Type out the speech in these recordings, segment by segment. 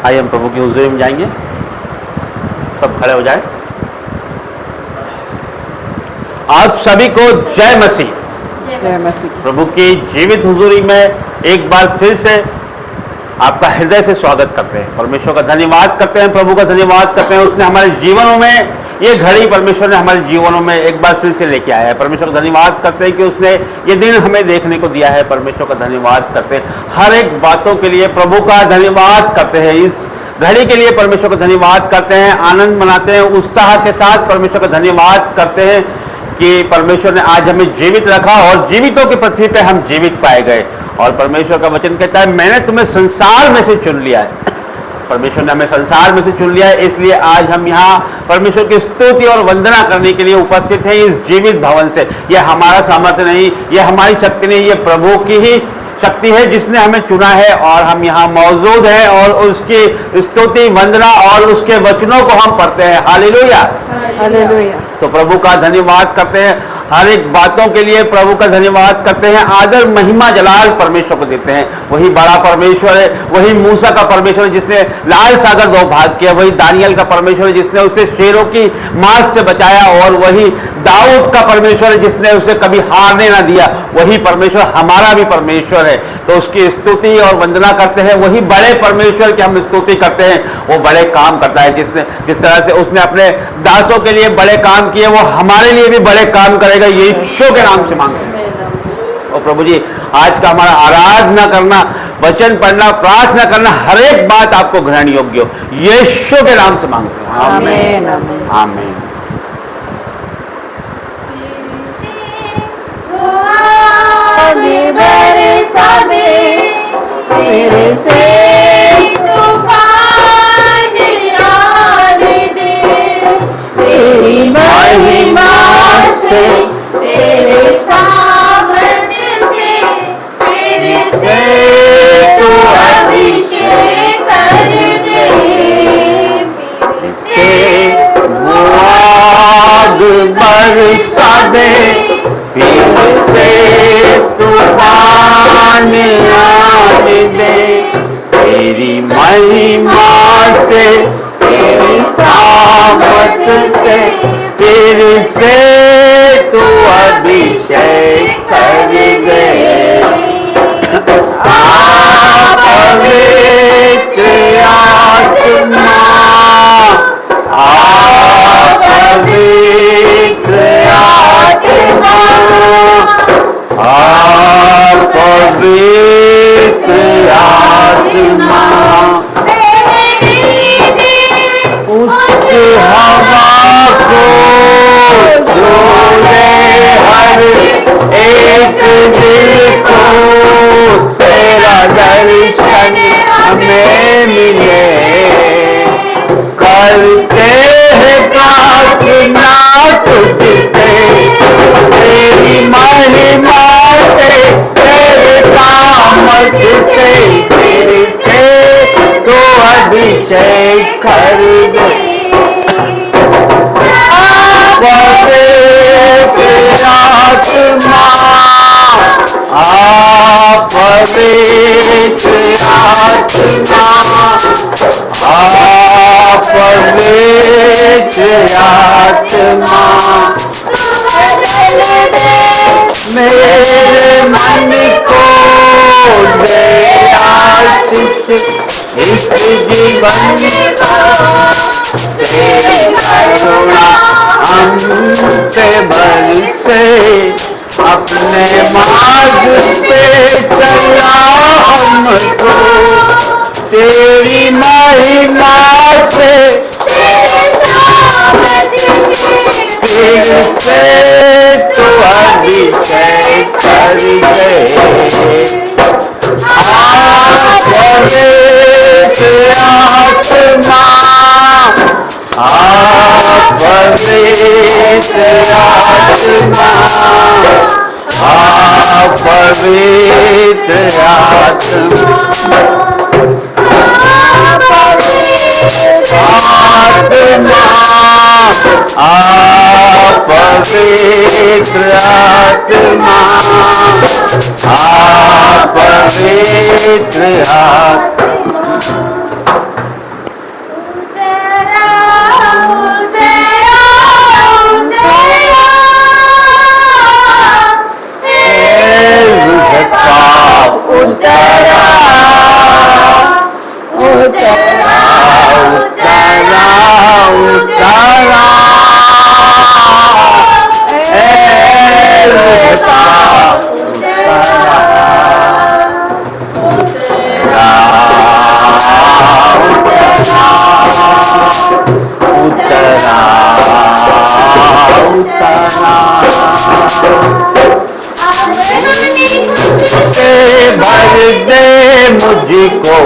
आइए हम प्रभु की हुजूरी में जाएंगे। सब खड़े हो जाए। आप सभी को जय मसीह। जय मसीह। प्रभु की जीवित हुजूरी में एक बार फिर से आपका हृदय से स्वागत करते हैं। परमेश्वर का धन्यवाद करते हैं, प्रभु का धन्यवाद करते हैं। उसने हमारे जीवनों में ये घड़ी परमेश्वर ने हमारे जीवनों में एक बार फिर से लेके आया है। परमेश्वर का धन्यवाद करते हैं कि उसने ये दिन हमें देखने को दिया है। परमेश्वर का धन्यवाद करते हैं, हर एक बातों के लिए प्रभु का धन्यवाद करते हैं। इस घड़ी के लिए परमेश्वर का धन्यवाद करते हैं, आनंद मनाते हैं, उत्साह के साथ परमेश्वर का धन्यवाद करते हैं कि परमेश्वर ने आज हमें जीवित रखा और जीवितों की पृथ्वी पे हम जीवित पाए गए। और परमेश्वर का वचन कहता है, मैंने तुम्हें संसार में से चुन लिया है। परमेश्वर ने हमें संसार में से चुन लिया है, इसलिए आज हम यहाँ परमेश्वर की स्तुति और वंदना करने के लिए उपस्थित हैं इस जीवित भवन से। यह हमारा सामर्थ्य नहीं, यह हमारी शक्ति नहीं, यह प्रभु की ही शक्ति है जिसने हमें चुना है और हम यहाँ मौजूद हैं और उसकी स्तुति वंदना और उसके वचनों को हम पढ़ते हैं। Hallelujah, hallelujah. तो प्रभु का धन्यवाद करते हैं, हर एक बातों के लिए प्रभु का धन्यवाद करते हैं। आदर महिमा जलाल परमेश्वर को देते हैं। वही बड़ा परमेश्वर है, वही मूसा का परमेश्वर है जिसने लाल सागर दो भाग किया, वही दानियल का परमेश्वर है जिसने उसे शेरों की मांस से बचाया, और वही दाऊद का परमेश्वर है जिसने उसे कभी हारने ना दिया। वही परमेश्वर हमारा भी परमेश्वर है, तो उसकी स्तुति और वंदना करते हैं। वही बड़े परमेश्वर की हम स्तुति करते हैं। वो बड़े काम करता है, जिस तरह से उसने अपने दासों के लिए बड़े काम किए, वो हमारे लिए भी बड़े काम करेगा। यीशु के नाम से मांगते हैं। और प्रभु जी, आज का हमारा आराधना करना, वचन पढ़ना, प्रार्थना करना, हर एक बात आपको ग्रहण योग्य हो, यीशु के नाम से मांगते हैं। आमीन, आमीन। फिर से तेरी महिमा से, तेरे सामर्थ्य से, फिर से तू अभिषेक कर दे। फिर से आग बरसा दे, फिर से तूफान आने दे। तेरी महिमा से, तेरी सामर्थ्य से, फिर से तू अभिषेक कर दे। पवित्र आत्मा, पवित्र आत्मा, पवित्र आत्मा, उस हवा को जोड़े हर एक दिल को, तेरा दर्शन हमें मिले। करते हैं प्रार्थना तुझसे, तेरी महिमा से, तेरे सामर्थ्य से, तेरे से तो अभिषेक कर दे। पवित्र आत्मा, पवित्र आत्मा, मेरे मन को दे आशीष, इस जीवन तेरी करुणा हम पे बरसे, अपने मार्ग पे चला हमको, तेरी महिमा से, फिर से तो अभिषेक कर दे। पवित्र आत्मा, पवित्र भर दे मुझको,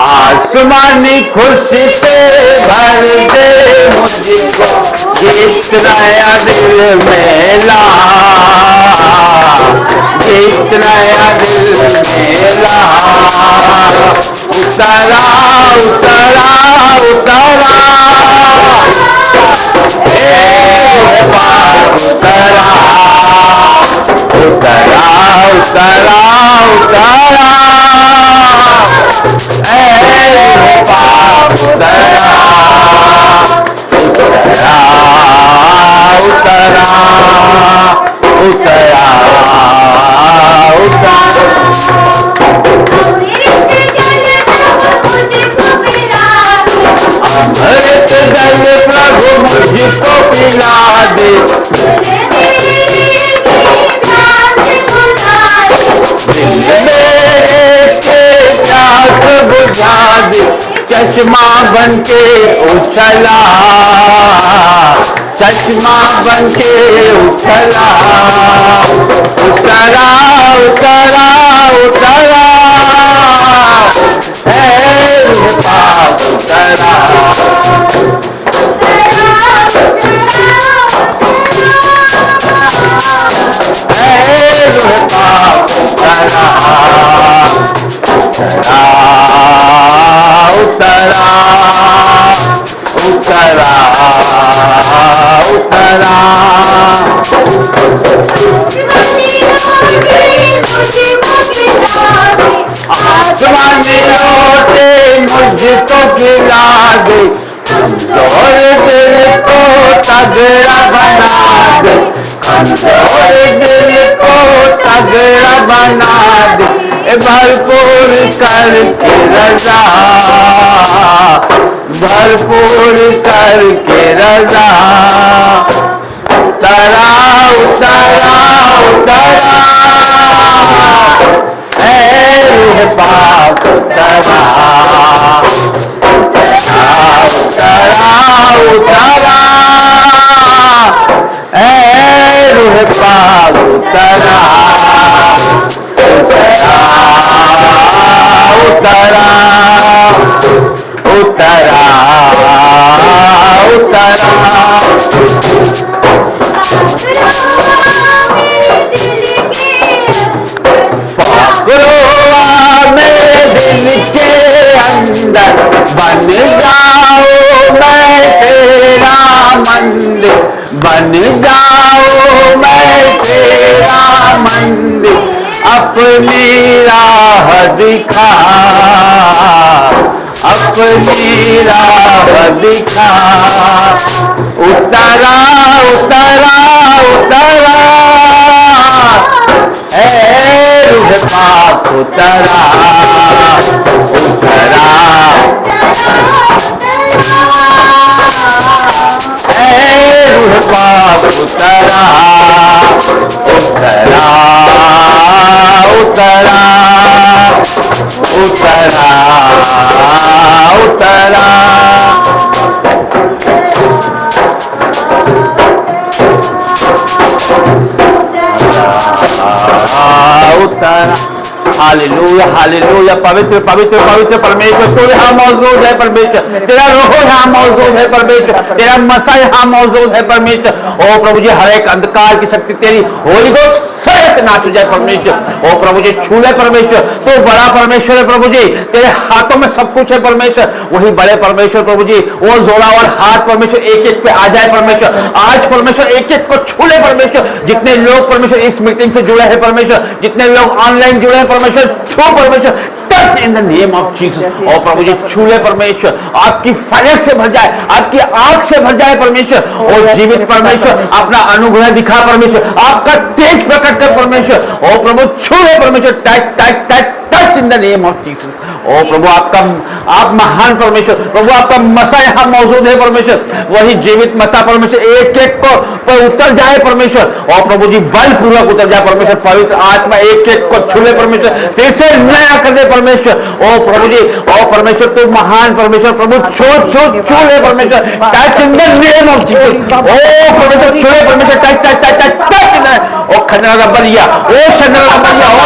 आसमानी खुशी से भर दे मुझको, गीत नया दिल में ला, गीत नया दिल में ला, उतरा उतरा उतरा चश्मा बन के उछला, चश्मा बन के उछला, उतरा उतरा उतरा, आसमानी रोटे मुझको खिला दे, और दिल को तगड़ा बना दे, और दिल को तगड़ा बना दे, भरपूर करके रजा, भरपूर करके रजा, उतरा उतरा उतरा, बाप उतरा उतरा उतरा, बाप उतरा उतरा उतरा पकड़ो मेरे दिल के अंदर, बन जाओ मैं तेरा मंदिर, बन जाओ मैं तेरा मंदिर, अपनी राह दिखा, अपनी राह दिखा, उतरा उतरा उतरा, बाप उतरा उतरा, बाप उतरा उतरा उतरा उतरा उतरा। हालेलुया हालेलुया, पवित्र पवित्र पवित्र परमेश्वर, तू यहाँ मौजूद है परमेश्वर, तेरा रोह यहाँ मौजूद है परमेश्वर, तेरा मसा यहाँ मौजूद है परमेश्वर। ओ प्रभु जी, हर एक अंधकार की शक्ति तेरी होली गोस्ट सारे से नाश हो जाए परमेश्वर। ओ प्रभु जी, छू ले परमेश्वर, तू बड़ा परमेश्वर है प्रभु जी, तेरे हाथों में सब कुछ है परमेश्वर। वही बड़े परमेश्वर प्रभु जी, वो जोरावर हाथ परमेश्वर एक एक पे आ जाए परमेश्वर। आज परमेश्वर एक एक को छू ले परमेश्वर। जितने लोग परमेश्वर इस मीटिंग से जुड़े हैं परमेश्वर, जितने लोग ऑनलाइन जुड़े हैं परमेश्वर, छू परमेश्वर, touch in the name of Jesus. और प्रभु जी, छू ले परमेश्वर, आपकी फायर से भर जाए, आपकी आग से भर जाए परमेश्वर। और जीवित परमेश्वर अपना अनुग्रह दिखा परमेश्वर, आपका तेज प्रकट कर परमेश्वर। ओ प्रभु, छू ले परमेश्वर, touch touch touch touch touch in the name of Jesus. ओ प्रभु आप महान परमेश्वर, प्रभु आपका मसा यहाँ मौजूद है परमेश्वर, वही जीवित मसा परमेश्वर एक एक को पर उतर जाए परमेश्वर। और प्रभु जी बलपूर्वक उतर जाए परमेश्वर, पवित्र आत्मा एक एक को छूले परमेश्वर, फिर से नया कर दे परमेश्वर। ओ प्रभु जी, ओ परमेश्वर तू महान परमेश्वर, प्रभु छूले परमेश्वर, touch in the name of Jesus. ओ परमेश्वर छूले परमेश्वर, touch touch touch touch touch in the, ओ खन्ना रबरिया, ओ शन्ना रबरिया, ओ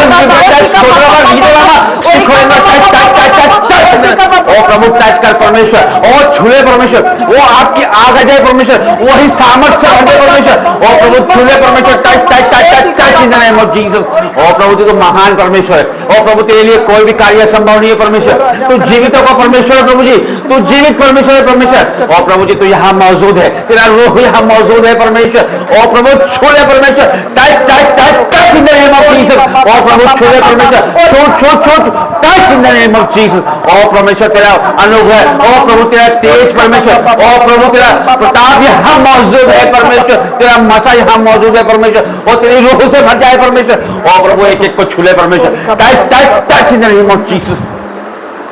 टच छोटा लीजिएगा, सिखोएगा touch touch touch touch touch. ओ प्रभु टच कर परमेश्वर, ओ छूले परमेश्वर, वो आपकी आग आ जाए परमेश्वर, वही सामर्थ्य से भर दे परमेश्वर। ओ प्रभु छूले परमेश्वर, touch touch touch touch touch in the name of Jesus. ओ प्रभु तू तो महान परमेश्वर है। ओ प्रभु तेरे लिए कोई भी कार्य संभव नहीं है परमेश्वर, तू जीवितों का परमेश्वर है प्रभु जी, तू जीवित परमेश्वर है परमेश्वर। ओ प्रभु जी तू यहाँ मौजूद है, तेरा रूह यहाँ मौजूद है परमेश्वर। ओ प्रभु छूले परमेश्वर, touch touch touch touch in the name of Jesus. ओ प्रभु छूले परमेश्वर, छूट छूट छूट touch in the name of Jesus. ओ परमेश्वर तेरा अनुग्रह, ओ प्रभु तेरा तेज परमेश्वर, ओ प्रभु तेरा प्रताप यहाँ मौजूद है परमेश्वर, तेरा मसा यहाँ मौजूद है परमेश्वर। ओ तेरी रूह से भर जाए परमेश्वर। ओ प्रभु एक एक को छूले परमेश्वर, touch touch touch in the name of Jesus.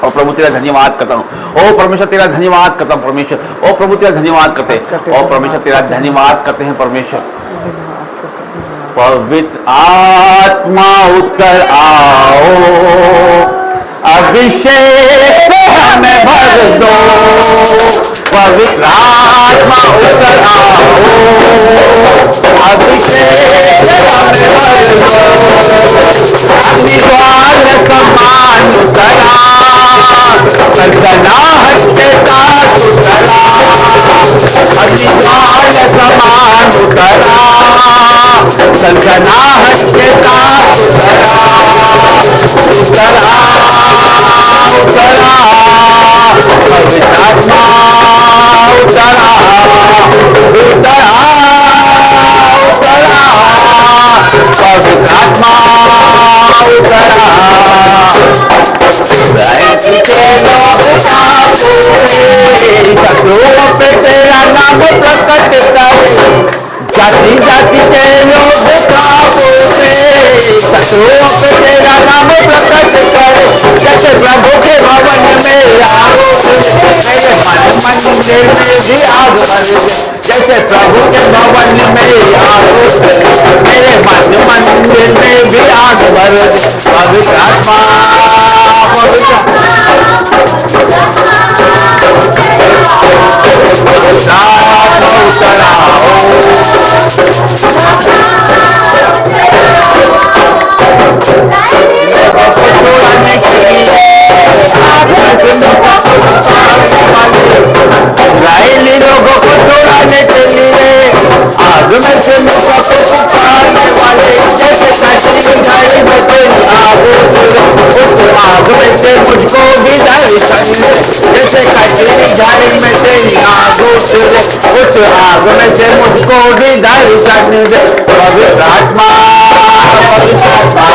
और प्रभु तेरा धन्यवाद करता हूँ, ओ परमेश्वर तेरा धन्यवाद करता हूँ परमेश्वर। ओ प्रभु तेरा धन्यवाद करते हैं, ओ परमेश्वर तेरा धन्यवाद करते हैं परमेश्वर। पवित्र आत्मा उतर आओ, अभिषेक से हमें भर दो। पवित्र आत्मा उतर आओ, अभिषेक से हमें भर दो। निवाल समान उतरा, सनसनाहट के साथ उतरा, निवाल समान उतरा, सनसनाहट के साथ उतरा, तेरा नाम प्रकट करे, जाति जाति के लोग गाओ से, शत्रुओं पे तेरा नाम प्रकट करे। जैसे प्रभु के भवन में आग बरसे, तेरे मन मंदिर में भी आग बरसे। जैसे प्रभु के भवन में आग बरसे, तेरे मन मंदिर में भी आग बरसे। पवित्र आत्मा इस्राएली लोगों को छुड़ाने के लिए आग में से मुक्का को पकाने वाले, जैसे कच्ची बुझाई में कोई आग उसे, उस आग में से मुझको भी डाल करने। जैसे कच्ची बुझाई में से आग उसे, उस आग में से मुझको भी डाल करने दे। पवित्र आत्मा, पवित्र आत्मा,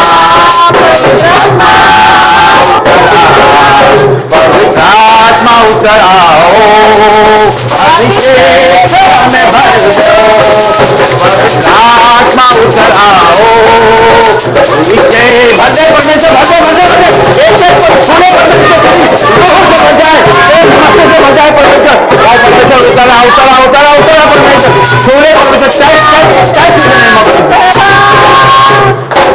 पवित्र आत्मा उतर आओ, अभिषेक से हमें भर दो। पवित्र आत्मा उतर आओ, लिखे भरते परमेश्वर, भरते भरते भरते, एक एक को छूलो परमेश्वर, रूहों से भर जाए, एक मस्ते से भर जाए परमेश्वर। और परमेश्वर उतरा उतरा उतरा उतरा परमेश्वर, छूले परमेश्वर, touch touch touch in the name of परमेश्वर, touch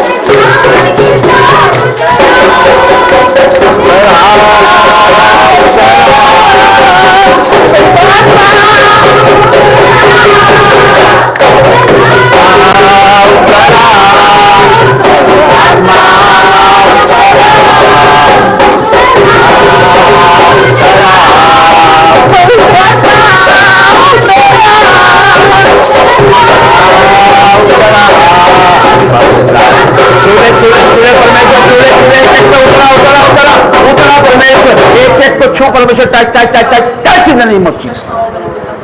touch touch touch touch in the name of Jesus.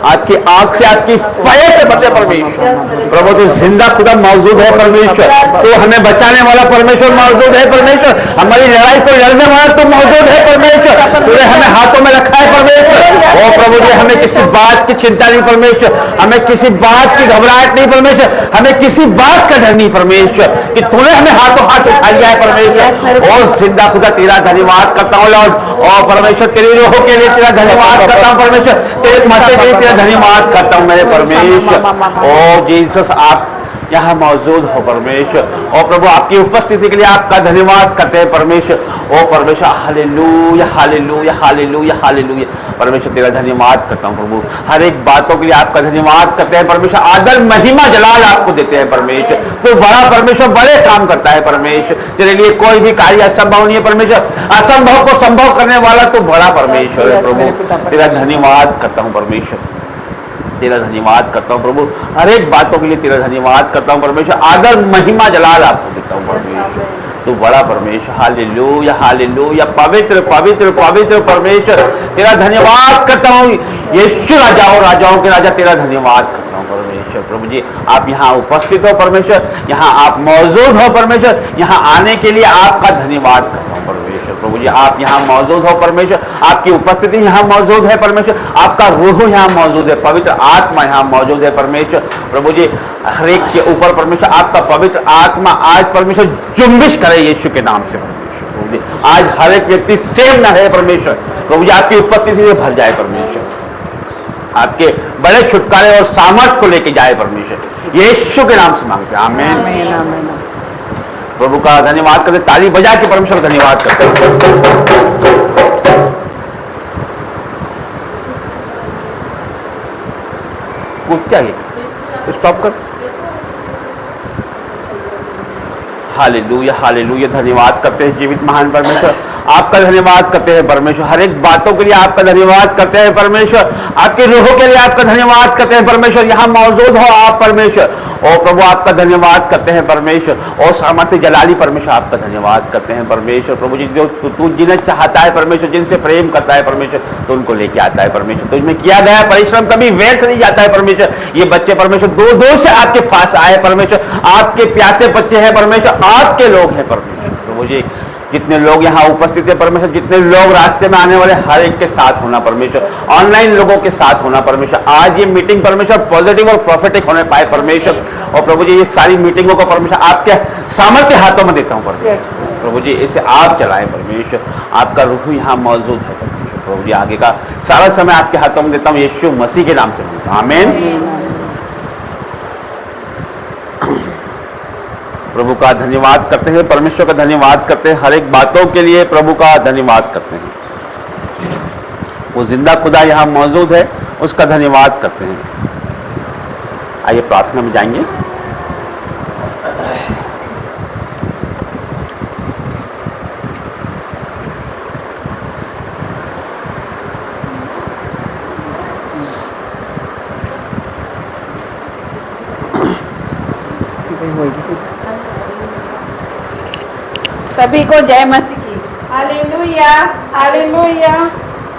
आपकी आंख से आपकी फायर से भरते परमेश्वर। प्रभु तो जिंदा खुदा मौजूद है परमेश्वर, तो हमें बचाने वाला परमेश्वर मौजूद है परमेश्वर, हमारी लड़ाई को लड़ने वाला तो मौजूद है परमेश्वर, तूने हमें हाथों में रखा है परमेश्वर। ओ प्रभु लिए हमें किसी बात की चिंता नहीं परमेश्वर, हमें किसी बात की घबराहट नहीं परमेश्वर, हमें किसी बात का डर नहीं परमेश्वर, कि तूने हमें हाथों हाथ उठा लिया है परमेश्वर। और जिंदा खुदा तेरा धन्यवाद करता हूँ लॉर्ड, और परमेश्वर तेरी रूह के लिए तेरा धन्यवाद करता हूँ परमेश्वर, तेरे मसीह के लिए तेरा धन्यवाद करता हूँ मेरे परमेश्वर। ओ जीसस आप यहाँ मौजूद हो परमेश्वर, और प्रभु आपकी उपस्थिति के लिए आपका धन्यवाद करते हैं परमेश्वर। ओ परमेश्वर हालेलुया हालेलुया हालेलुया हालेलुया परमेश्वर तेरा धन्यवाद करता हूँ प्रभु, हर एक बातों के लिए आपका धन्यवाद करते हैं परमेश्वर। आदर महिमा जलाल आपको देते हैं परमेश्वर, तो बड़ा परमेश्वर बड़े काम करता है परमेश्वर, तेरे लिए कोई भी कार्य असंभव नहीं है परमेश्वर, असंभव को संभव करने वाला तो बड़ा परमेश्वर है प्रभु। तेरा धन्यवाद करता हूँ परमेश्वर, तेरा धन्यवाद करता हूँ प्रभु, हर एक बातों के लिए तेरा धन्यवाद करता हूँ परमेश्वर। आदर महिमा जलाल आपको देता हूँ परमेश्वर, तू बड़ा परमेश्वर। हालेलुया हालेलुया पवित्र पवित्र पवित्र परमेश्वर तेरा धन्यवाद करता हूँ। यीशु राजाओं राजाओं के राजा तेरा धन्यवाद करता हूँ परमेश्वर। प्रभु जी आप यहाँ उपस्थित हो परमेश्वर, यहाँ आप मौजूद हो परमेश्वर, यहाँ आने के लिए आपका धन्यवाद करता हूँ परमेश्वर। प्रभु जी आप यहाँ मौजूद हो परमेश्वर, आपकी उपस्थिति यहाँ मौजूद है परमेश्वर, आपका रूह यहाँ मौजूद है, पवित्र आत्मा यहाँ मौजूद है परमेश्वर। प्रभु जी हर एक के ऊपर परमेश्वर आपका पवित्र आत्मा आज परमेश्वर जुम्बिश करे यीशु के नाम से परमेश्वर। प्रभु जी आज हर एक व्यक्ति सेव न रहे परमेश्वर, प्रभु जी आपकी उपस्थिति से भर जाए परमेश्वर, आपके बड़े छुटकारे और सामर्थ को लेके जाए परमेश्वर, यीशु के नाम से मांगते हैं आमीन। प्रभु का धन्यवाद करते, ताली बजा के परमेश्वर का धन्यवाद करते हैं। कूद क्या है, स्टॉप कर। हालेलुया हालेलुया धन्यवाद करते हैं जीवित महान परमेश्वर, आपका धन्यवाद करते हैं परमेश्वर, हर एक बातों के लिए आपका धन्यवाद करते हैं परमेश्वर, आपकी रूहों के लिए आपका धन्यवाद करते हैं परमेश्वर। यहाँ मौजूद हो आप परमेश्वर, ओ प्रभु आपका धन्यवाद करते हैं परमेश्वर, और सामर्थ्य जलाली परमेश्वर आपका धन्यवाद करते हैं परमेश्वर। प्रभु जी जो तू जिन्हें चाहता है परमेश्वर, जिनसे प्रेम करता है परमेश्वर, तो उनको लेके आता है परमेश्वर। तुझमें किया गया परिश्रम कभी व्यर्थ नहीं जाता है परमेश्वर। ये बच्चे परमेश्वर दूर दूर से आपके पास आए परमेश्वर, आपके प्यासे बच्चे हैं परमेश्वर, आपके लोग हैं परमेश्वर। प्रभु जी जितने लोग यहाँ उपस्थित है परमेश्वर, जितने लोग रास्ते में आने वाले हर एक के साथ होना परमेश्वर, ऑनलाइन लोगों के साथ होना परमेश्वर। आज ये मीटिंग परमेश्वर पॉजिटिव और प्रॉफिटिक होने पाए परमेश्वर, और प्रभु जी ये सारी मीटिंगों को परमेश्वर आपके सामर्थ्य हाथों में देता हूँ परमेश्वर। प्रभु जी इसे आप चलाएं परमेश्वर, आपका रूह यहाँ मौजूद है परमेश्वर। प्रभु जी आगे का सारा समय आपके हाथों में देता हूँ, यीशु मसीह के नाम से मांगता हूं आमीन। प्रभु का धन्यवाद करते हैं, परमेश्वर का धन्यवाद करते हैं, हर एक बातों के लिए प्रभु का धन्यवाद करते हैं। वो जिंदा खुदा यहाँ मौजूद है, उसका धन्यवाद करते हैं। आइए प्रार्थना में जाएंगे। सभी को जय मसीह की। Hallelujah hallelujah.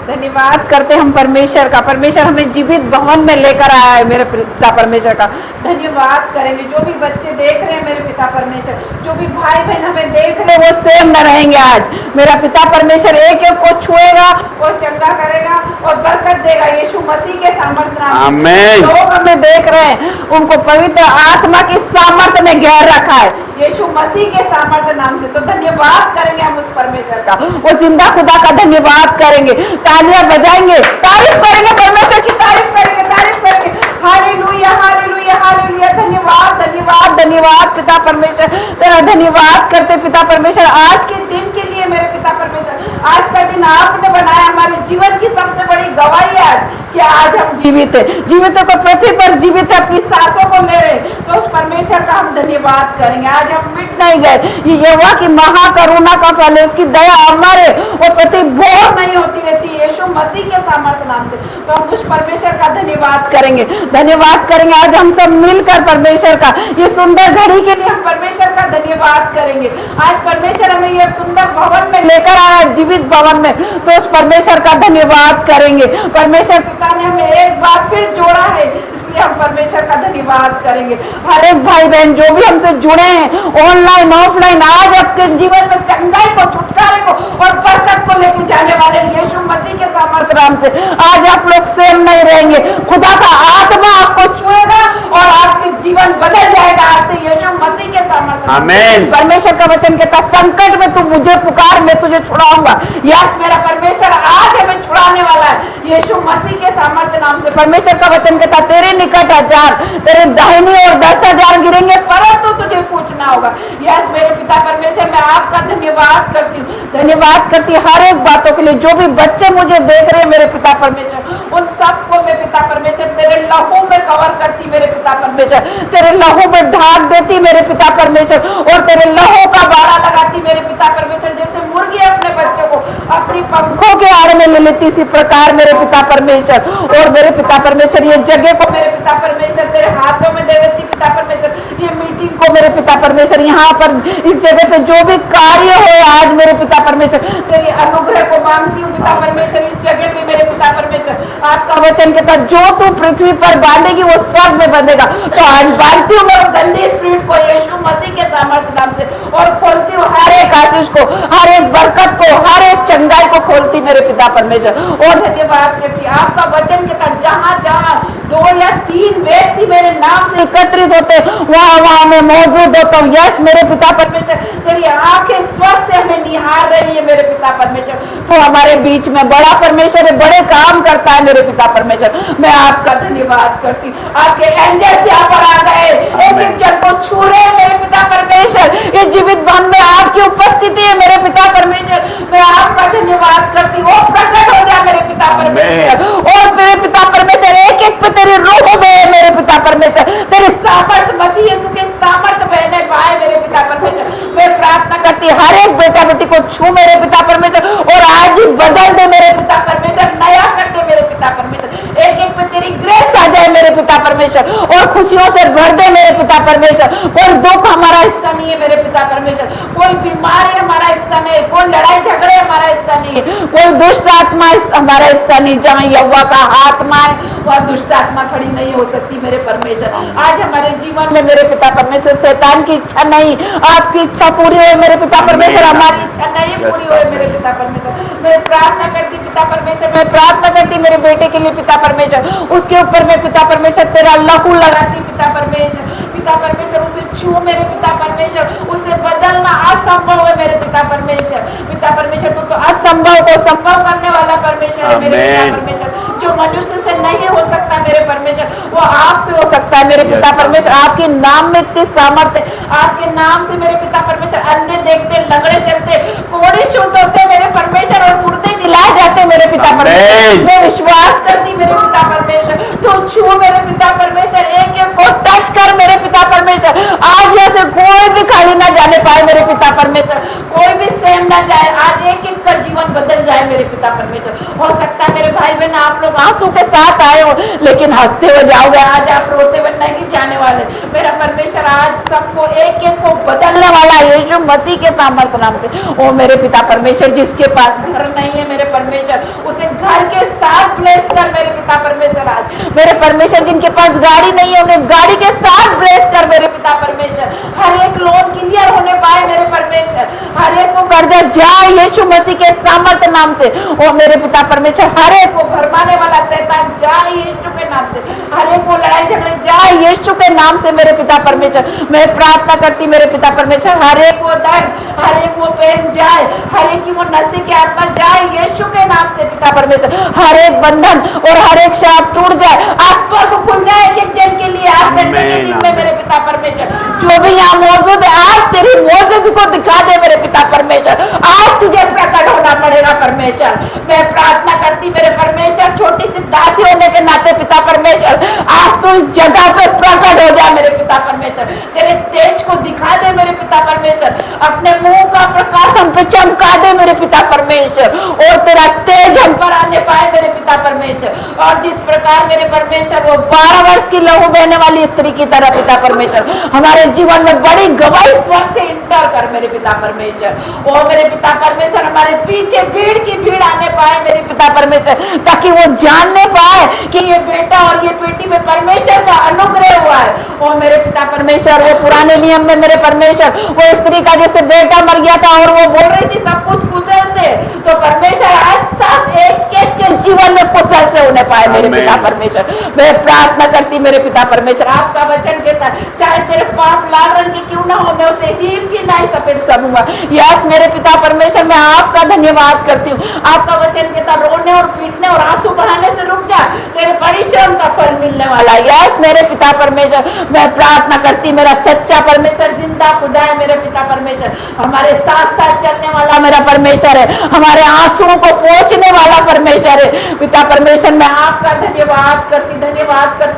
धन्यवाद करते हम परमेश्वर का, परमेश्वर हमें जीवित भवन में लेकर आया है मेरे पिता परमेश्वर का धन्यवाद करेंगे। जो भी बच्चे देख रहे हैं मेरे पिता परमेश्वर, जो भी भाई बहन हमें देख रहे हैं वो सेम न रहेंगे। आज मेरा पिता परमेश्वर एक एक को छुएगा और चंगा करेगा और बरकत देगा यीशु मसीह के सामर्थ्य नाम। आमीन। लोग हमें देख रहे हैं, उनको पवित्र आत्मा की सामर्थ्य ने घेर रखा है यीशु मसीह के सामर्थ्य नाम से। तो धन्यवाद करेंगे हम उस परमेश्वर का, वो जिंदा खुदा का धन्यवाद करेंगे, तालियां बजाएंगे, तारीफ करेंगे, परमेश्वर की तारीफ करेंगे, तारीफ करेंगे। Hallelujah hallelujah hallelujah. धन्यवाद धन्यवाद धन्यवाद पिता परमेश्वर, तेरा धन्यवाद करते पिता परमेश्वर आज के दिन के लिए। मेरे पिता परमेश्वर आज का दिन आपने बनाया, हमारे जीवन की सबसे बड़ी गवाही है आज कि आज हम जीवित है, जीवितों को पृथ्वी पर जीवित है, अपनी सांसों को ले रहे। तो उस परमेश्वर का हम धन्यवाद करेंगे। आज हम मिट नहीं गए, ये यहोवा की महाकरुणा का फल है, उसकी दया हमारे वो प्रति भोर नहीं होती रहती है यीशु मसीह के सामर्थ्य नाम से। तो हम उस परमेश्वर का धन्यवाद करेंगे, धन्यवाद करेंगे। आज हम सब मिलकर परमेश्वर का ये सुंदर घड़ी के लिए हम परमेश्वर का धन्यवाद करेंगे। आज परमेश्वर हमें ये सुंदर भवन में लेकर आया, जीवित भवन में, तो उस परमेश्वर का धन्यवाद करेंगे। परमेश्वर पिता ने हमें एक बार फिर जोड़ा है, इसलिए हम परमेश्वर का धन्यवाद करेंगे। हर एक भाई बहन जो भी हमसे जुड़े हैं ऑनलाइन ऑफलाइन, आज आपके जीवन में चंगाई को, छुटकारे को और बरकत को लेके जाने वाले यीशु मसीह के सामने सामर्थ नाम से आज आप लोग सेम नहीं रहेंगे। खुदा का आत्मा आपको छुएगा और आपके जीवन बदल जाएगा आज से यीशु मसीह के सामर्थ नाम से। आमीन। परमेश्वर का वचन कहता संकट में तू मुझे पुकार, मैं तुझे छुड़ाऊंगा। यस मेरा परमेश्वर आज हमें छुड़ाने वाला है यीशु मसीह के सामर्थ नाम से। परमेश्वर का वचन कहता तेरे निकट 1000 तेरे दाहिनी ओर 10,000 गिरेंगे परंतु तुझे कुछ ना होगा। यस मेरे पिता परमेश्वर मैं आपका धन्यवाद करती हूँ, धन्यवाद करती हूँ हर एक बातों के लिए। जो भी बच्चे मुझे देख रहे हैं मेरे पिता परमेश्वर उन सबको मैं पिता परमेश्वर तेरे लहू में कवर करती मेरे पिता परमेश्वर, तेरे लहू में ढाक देती मेरे पिता परमेश्वर और तेरे लहू का बाड़ा लगाती मेरे पिता परमेश्वर। जैसे मुर्गी अपने बच्चों को अपनी पंखों के आड़ में ले लेती इसी प्रकार मेरे पिता परमेश्वर। और मेरे पिता परमेश्वर ये जगह को मेरे पिता परमेश्वर तेरे हाथों में दे देती पिता परमेश्वर। ये मीटिंग को मेरे पिता परमेश्वर यहाँ पर इस जगह पे जो भी कार्य हो आज मेरे पिता परमेश्वर तेरी अनुग्रह को मांगती हूँ पिता परमेश्वर। इस जगह पे मेरे पिता परमेश्वर आपका वचन कहता जो तू पृथ्वी पर बांधेगी वो स्वर्ग में बंधेगा। तो आज बांधती हूँ मैं गंदी स्पिरिट को यीशु मसीह के सामर्थ नाम से और खोलती हूँ हर एक आशीष को, हर एक बरकत को, हर एक चंगाई को खोलती मेरे पिता परमेश्वर। और धन्यवाद करती आपका वचन कहता जहाँ जहाँ 2 या 3 व्यक्ति मेरे नाम से एकत्रित होते वहाँ मैं मौजूद होता हूँ। यस मेरे पिता परमेश्वर तेरी आंखें स्वर्ग से हमें निहार रही है मेरे पिता परमेश्वर। तो हमारे बीच में बड़ा परमेश्वर है, बड़े काम करता है मेरे पिता परमेश्वर। मैं आपका धन्यवाद करती आपके एंजल्स यहाँ पर आ गए एक एक जन को छू रहे हैं मेरे पिता परमेश्वर। ये जीवित बन में आपकी उपस्थिति है मेरे पिता परमेश्वर। मैं आपका धन्यवाद करती हूँ प्रकट हो गया मेरे पिता परमेश्वर। और मेरे पिता परमेश्वर एक एक पे तेरे रूह में है मेरे पिता परमेश्वर, तेरे सामर्थ मसीह यीशु के सामर्थ बहने पाए मेरे पिता परमेश्वर। मैं प्रार्थना करती हर एक बेटा बेटी को छू मेरे पिता परमेश्वर और आज ही बदल दे मेरे पिता परमेश्वर, नया कर दे मेरे पिता परमेश्वर। एक एक पे तेरी ग्रेस आ जाए मेरे पिता परमेश्वर और खुशियों से भर दे मेरे पिता परमेश्वर। कोई दुख हमारा हिस्सा नहीं है मेरे पिता परमेश्वर, कोई बीमारी हमारा हिस्सा नहीं है, कोई लड़ाई झगड़े हमारा हिस्सा नहीं है, कोई दुष्ट आत्मा हमारा हिस्सा नहीं। जहाँ यहोवा का आत्मा है वह दुष्ट आत्मा खड़ी नहीं हो सकती मेरे परमेश्वर। आज हमारे जीवन में मेरे पिता परमेश्वर शैतान की इच्छा नहीं, आपकी इच्छा पूरी हो मेरे पिता परमेश्वर, हमारी इच्छा नहीं पूरी हो मेरे पिता परमेश्वर। मैं प्रार्थना करती पिता परमेश्वर, मैं प्रार्थना करती मेरे बेटे के लिए पिता परमेश्वर, उसके ऊपर मैं पिता परमेश्वर तेरा लहू लगाती पिता परमेश्वर। पिता परमेश्वर उसे छू मेरे पिता परमेश्वर, उसे बदलना असंभव है मेरे पिता परमेश्वर। पिता परमेश्वर तो असंभव को संभव करने वाला परमेश्वर है मेरे पिता परमेश्वर। जो मनुष्य से नहीं हो सकता मेरे परमेश्वर वो आपसे हो सकता है मेरे पिता परमेश्वर। आपके नाम में इतनी सामर्थ्य है, आपके नाम से मेरे पिता परमेश्वर अंधे देखते, लंगड़े चलते, कोढ़े शुद्ध होते मेरे परमेश्वर और मुर्दे जिलाए जाते मेरे पिता परमेश्वर। मैं विश्वास करती मेरे पिता परमेश्वर, तो छू मेरे पिता परमेश्वर, एक एक को टच कर मेरे पिता परमेश्वर। आज ऐसे कोई भी खाली ना जाने पाए मेरे पिता परमेश्वर, कोई भी सेम ना जाए। आज एक एक का जीवन बदल जाए मेरे पिता परमेश्वर। हो सकता है मेरे भाई बहन आप लोग आंसू के साथ आए हो लेकिन हंसते हुए जाओगे, आज आप रोते हुए नहीं जाने वाले मेरा परमेश्वर। आज सबको एक एक को बदलने वाला यीशु मसीह के सामर्थ नाम से। ओ मेरे पिता परमेश्वर जिसके पास घर नहीं है मेरे परमेश्वर उसे घर के साथ ब्लेस कर मेरे पिता परमेश्वर। आज मेरे परमेश्वर जिनके पास गाड़ी नहीं है उन्हें गाड़ी के साथ ब्लेस कर मेरे पिता परमेश्वर। हर एक लोन क्लियर होने पाए मेरे परमेश्वर, हर एक को कर्जा जाए यीशु मसीह के सामर्थ नाम से। ओ मेरे पिता परमेश्वर हर एक को भरमाने वाला शैतान जाए यीशु के नाम से, हर एक को लड़ाई झगड़े जाए यीशु के नाम से मेरे पिता परमेश्वर। मैं प्रार्थना करती मेरे पिता परमेश्वर हर एक को दर्द, हर एक वो पेन जाए, हर एक की वो नशे की आत्मा जाए यीशु के नाम से पिता परमेश्वर। हर एक बंधन और हर एक शाप टूट जाए, आज स्वर्ग खुल जाए एक एक जन के लिए आज संडे के दिन में मेरे पिता परमेश्वर। जो भी यहाँ मौजूद है आज तेरी मौजूद को दिखा दे मेरे पिता परमेश्वर, आज तुझे प्रकट होना पड़ेगा परमेश्वर। मैं प्रार्थना करती मेरे परमेश्वर छोटी सी दासी होने के नाते पिता परमेश्वर आज तो इस जगह पे प्रकट हो जाए मेरे पिता परमेश्वर। तेरे तेज को दिखा दे मेरे पिता परमेश्वर, अपने मुंह का प्रकाश हम पे चमका दे मेरे पिता परमेश्वर और तेरा तेज हम पर आने पाए मेरे पिता परमेश्वर। और जिस प्रकार मेरे परमेश्वर वो 12 वर्ष की लहू बहने वाली स्त्री की तरह पिता परमेश्वर हमारे जीवन में बड़ी गवाही स्वर्ग से इंटर कर मेरे पिता परमेश्वर। और मेरे पिता परमेश्वर हमारे पीछे भीड़ की भीड़ आने पाए मेरे पिता परमेश्वर, ताकि वो जानने पाए कि ये बेटा और ये बेटी में परमेश्वर का अनुग्रह हुआ है। और मेरे पिता परमेश्वर वो पुराने नियम में मेरे परमेश्वर वो स्त्री का जैसे बेटा मर गया था और वो बोल रही थी सब कुछ कुशल से, तो परमेश्वर आज सब एक एक के जीवन में कुशल से होने पाए मेरे आमीन। पिता परमेश्वर। मैं प्रार्थना करती मेरे पिता परमेश्वर, आपका वचन कहता है चाहे तेरे पाप लाल रंग के क्यों ना हो, मैं उसे हीम की नाई सफेद करूंगा। यस मेरे पिता परमेश्वर, मैं आपका धन्यवाद करती हूँ। आपका वचन कहता रोने और पीटने और आंसू बहाने से रुक जा, तेरे परिश्रम का फल मिलने वाला। यस मेरे पिता परमेश्वर, मैं प्रार्थना करती मेरा सच्चा परमेश्वर जिंदा खुदा है मेरे पिता परमेश्वर, हमारे साथ साथ चलने वाला मेरा परमेश्वर है, हमारे आंसुओं को पोंछने वाला परमेश्वर है। पिता परमेश्वर मैं आपका धन्यवाद करती